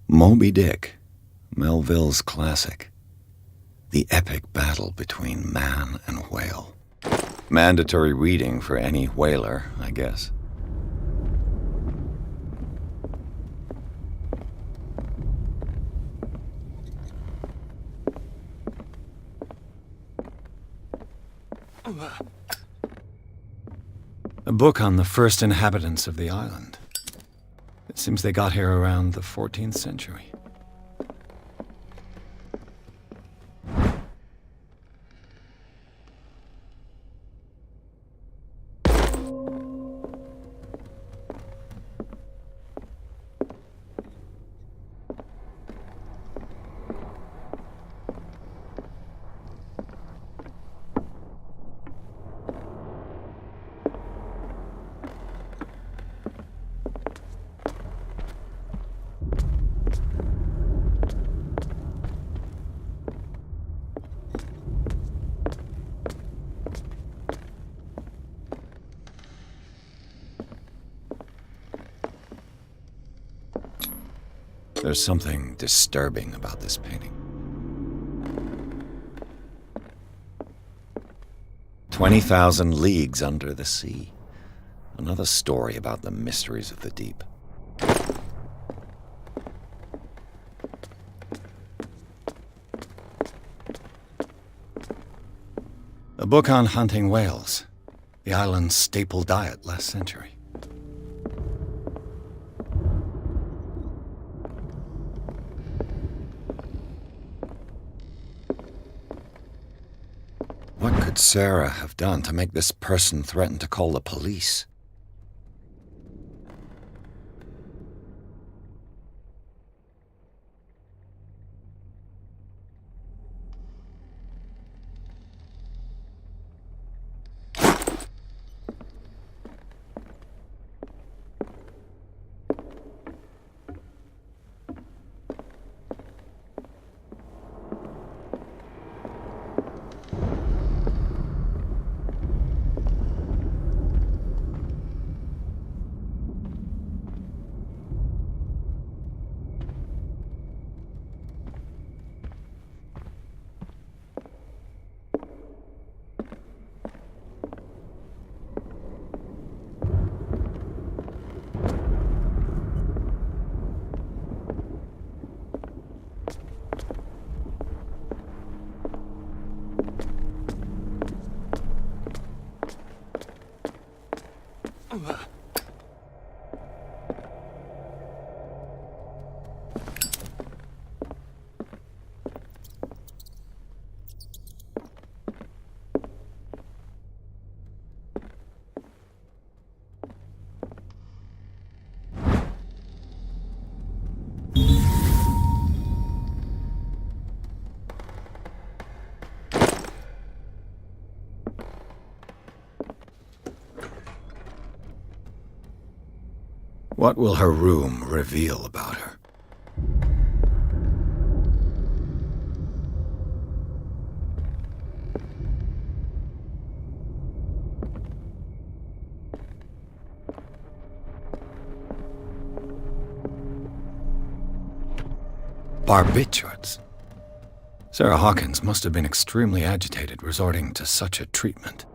Moby Dick, Melville's classic. The epic battle between man and whale. Mandatory reading for any whaler, I guess. A book on the first inhabitants of the island. It seems they got here around the 14th century. There's something disturbing about this painting. 20,000 leagues under the sea. Another story about the mysteries of the deep. A book on hunting whales, the island's staple diet last century. What could Sarah have done to make this person threaten to call the police? What will her room reveal about her? Barbiturates. Sarah Hawkins must have been extremely agitated resorting to such a treatment.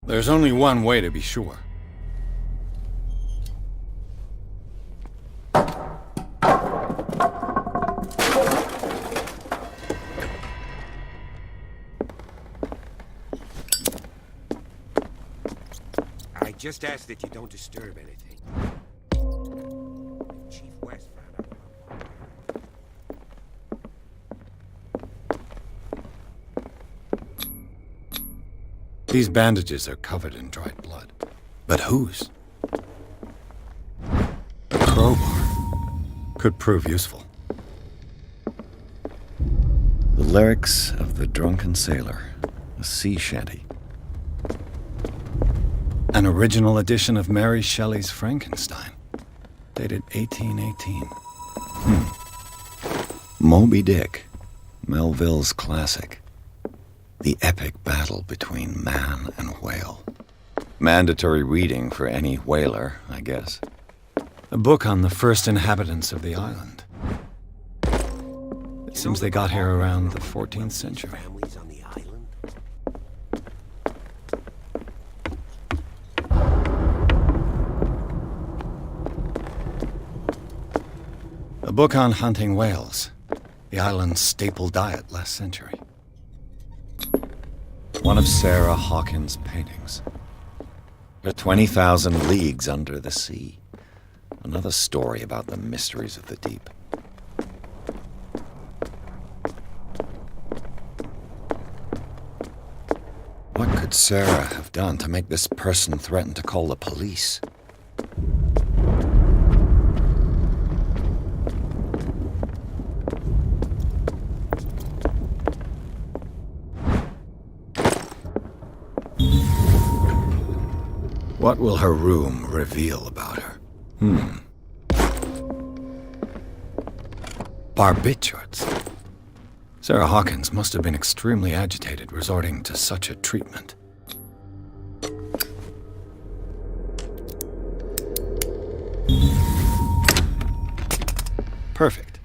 There's only one way to be sure. I just ask that you don't disturb anything. Chief West found out about These bandages are covered in dried blood. But whose? A crowbar could prove useful. The lyrics of the drunken sailor, a sea shanty. An original edition of Mary Shelley's Frankenstein, dated 1818. Moby Dick, Melville's classic. The epic battle between man and whale. Mandatory reading for any whaler, I guess. A book on the first inhabitants of the island. It seems they got here around the 14th century. families on the island. A book on hunting whales. The island's staple diet last century. One of Sarah Hawkins' paintings. The 20,000 Leagues Under the Sea. Another story about the mysteries of the deep. What could Sarah have done to make this person threaten to call the police? What will her room reveal about her? Barbiturates. Sarah Hawkins must have been extremely agitated resorting to such a treatment. Perfect.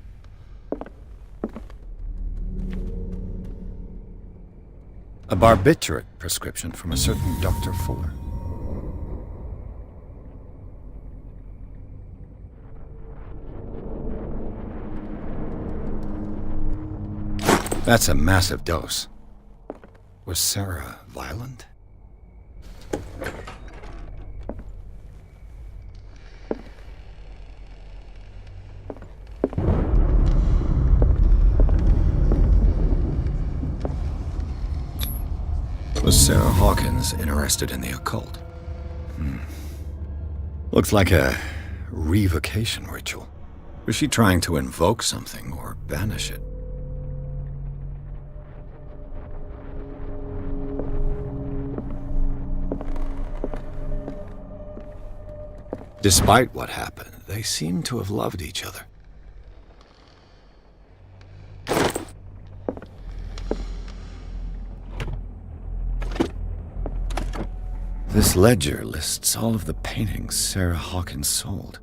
A barbiturate prescription from a certain Dr. Fuller. That's a massive dose. Was Sarah violent? Was Sarah Hawkins interested in the occult? Looks like a revocation ritual. Was she trying to invoke something or banish it? Despite what happened, they seem to have loved each other. This ledger lists all of the paintings Sarah Hawkins sold.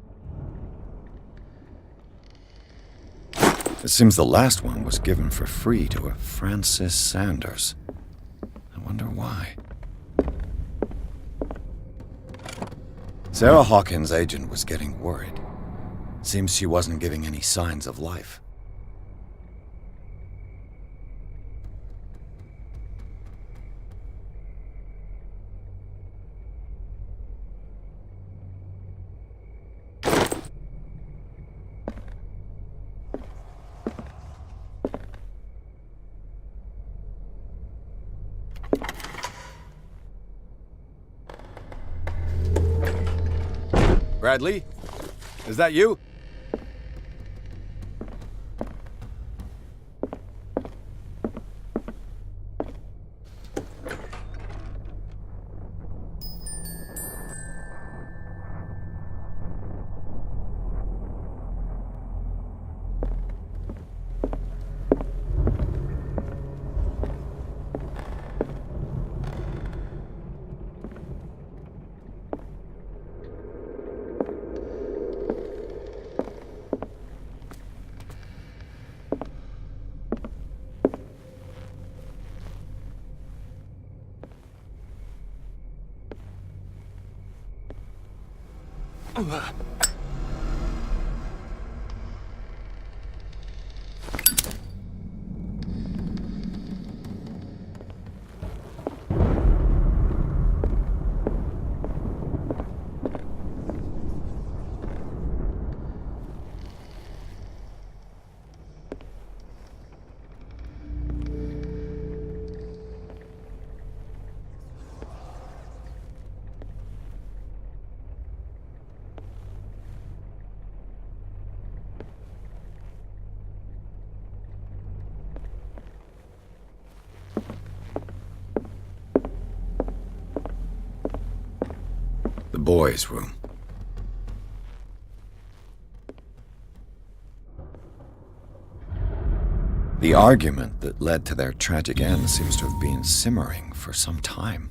It seems the last one was given for free to a Francis Sanders. I wonder why. Sarah Hawkins' agent was getting worried. Seems she wasn't giving any signs of life. Bradley? Is that you? The boys' room. The argument that led to their tragic end seems to have been simmering for some time.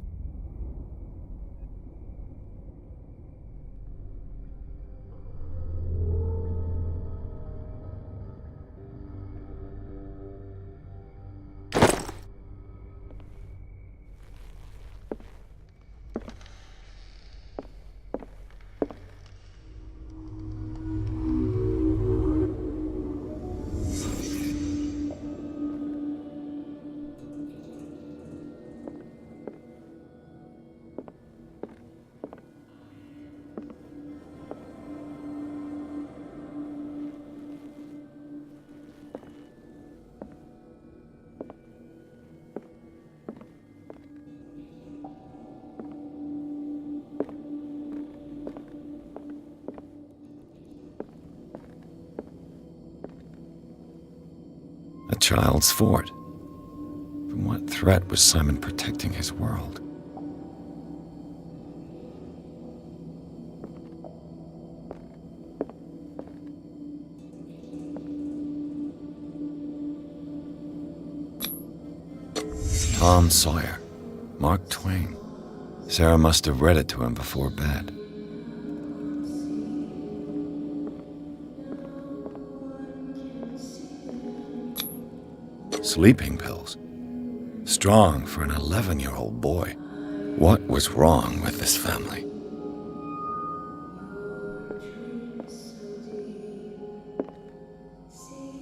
A child's fort. From what threat was Simon protecting his world? Tom Sawyer, Mark Twain. Sarah must have read it to him before bed. Sleeping pills. Strong for an 11-year-old boy. What was wrong with this family?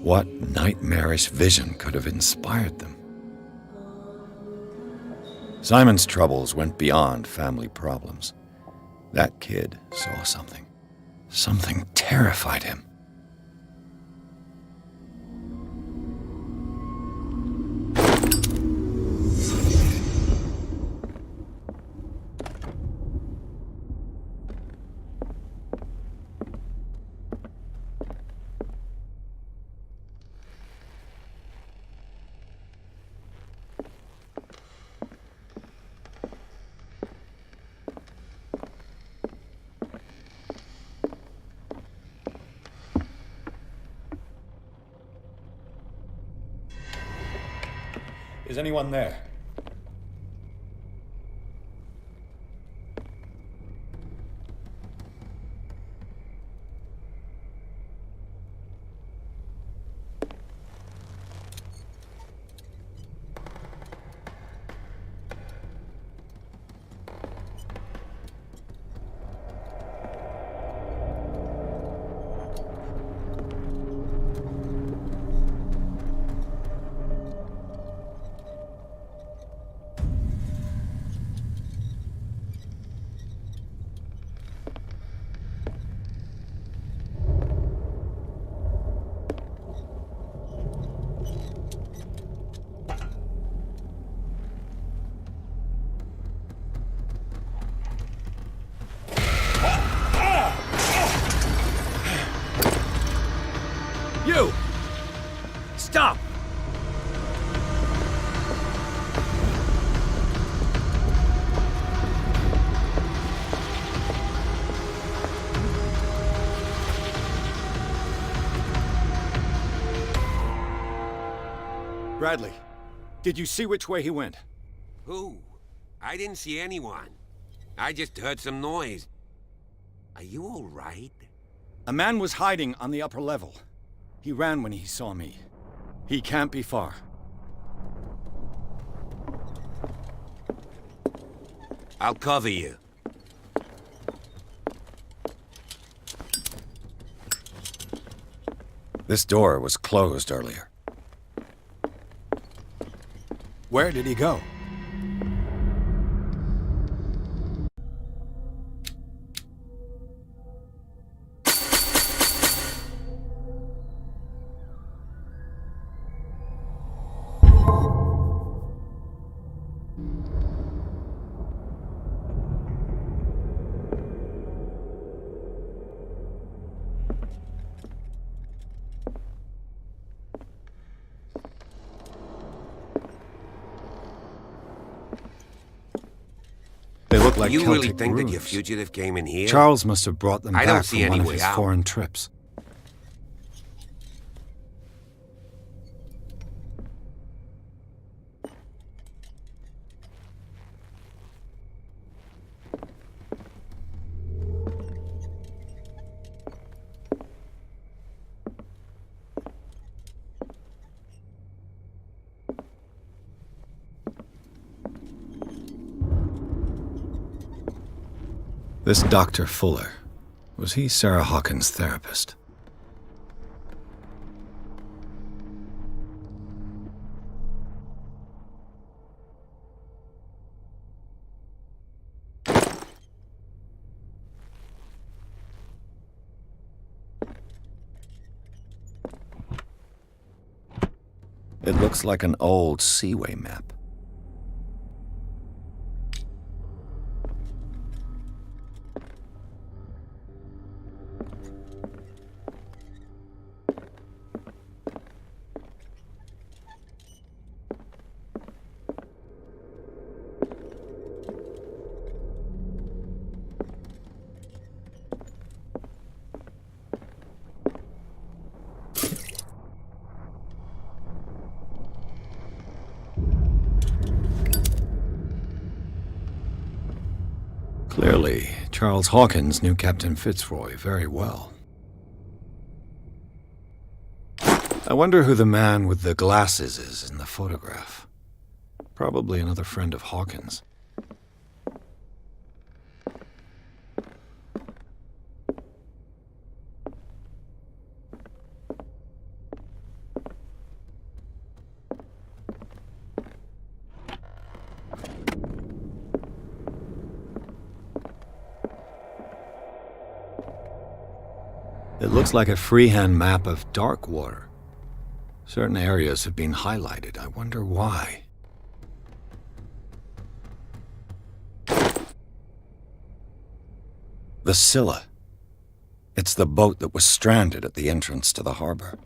What nightmarish vision could have inspired them? Simon's troubles went beyond family problems. That kid saw something. Something terrified him. Is anyone there? You! Stop! Bradley, did you see which way he went? Who? I didn't see anyone. I just heard some noise. Are you all right? A man was hiding on the upper level. He ran when he saw me. He can't be far. I'll cover you. This door was closed earlier. Where did he go? They look like You Celtic really think that your runes. fugitive came in here? Charles must have brought them I back don't see from one any of way his out. foreign trips. This Dr. Fuller, was he Sarah Hawkins' therapist? It looks like an old seaway map. Clearly, Charles Hawkins knew Captain Fitzroy very well. I wonder who the man with the glasses is in the photograph. Probably another friend of Hawkins. It looks like a freehand map of dark water. Certain areas have been highlighted. I wonder why. The Scylla. It's the boat that was stranded at the entrance to the harbor.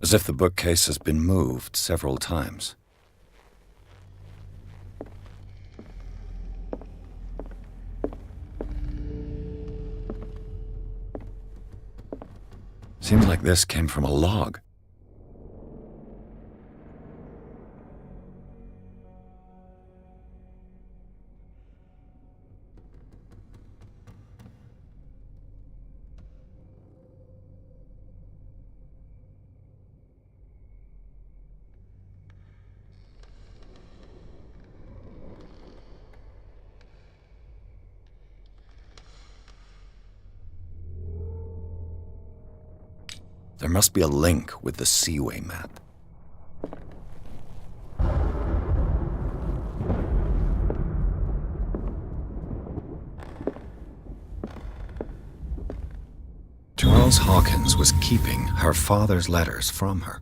as if the bookcase has been moved several times. Seems like this came from a log. There must be a link with the Seaway map. Charles Hawkins was keeping her father's letters from her.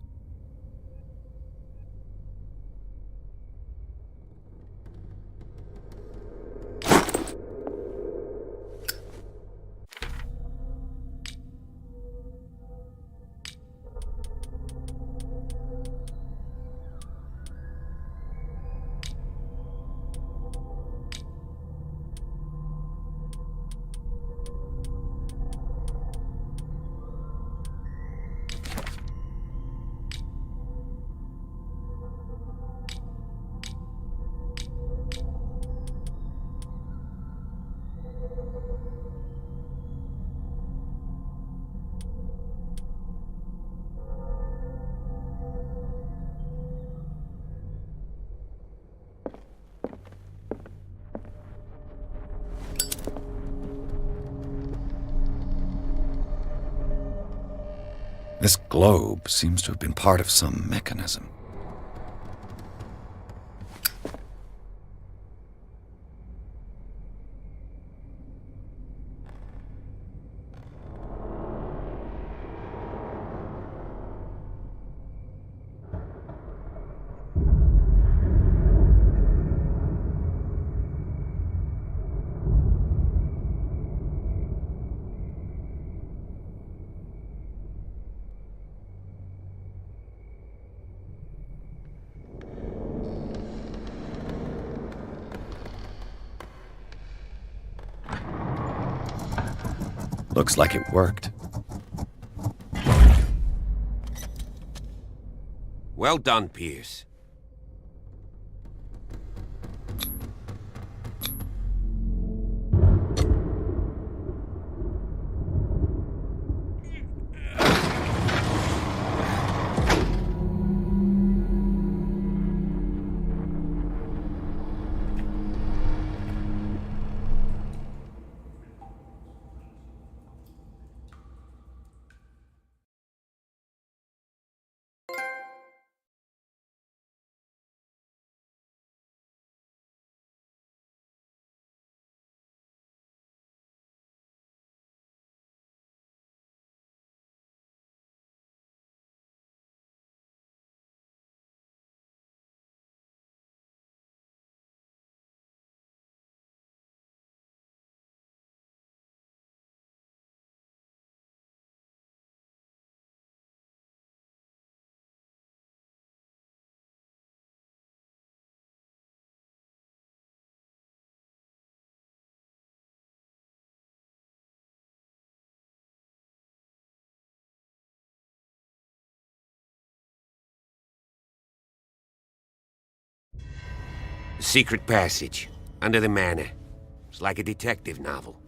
This globe seems to have been part of some mechanism. Looks like it worked. Well done, Pierce. Secret passage, under the manor. It's like a detective novel.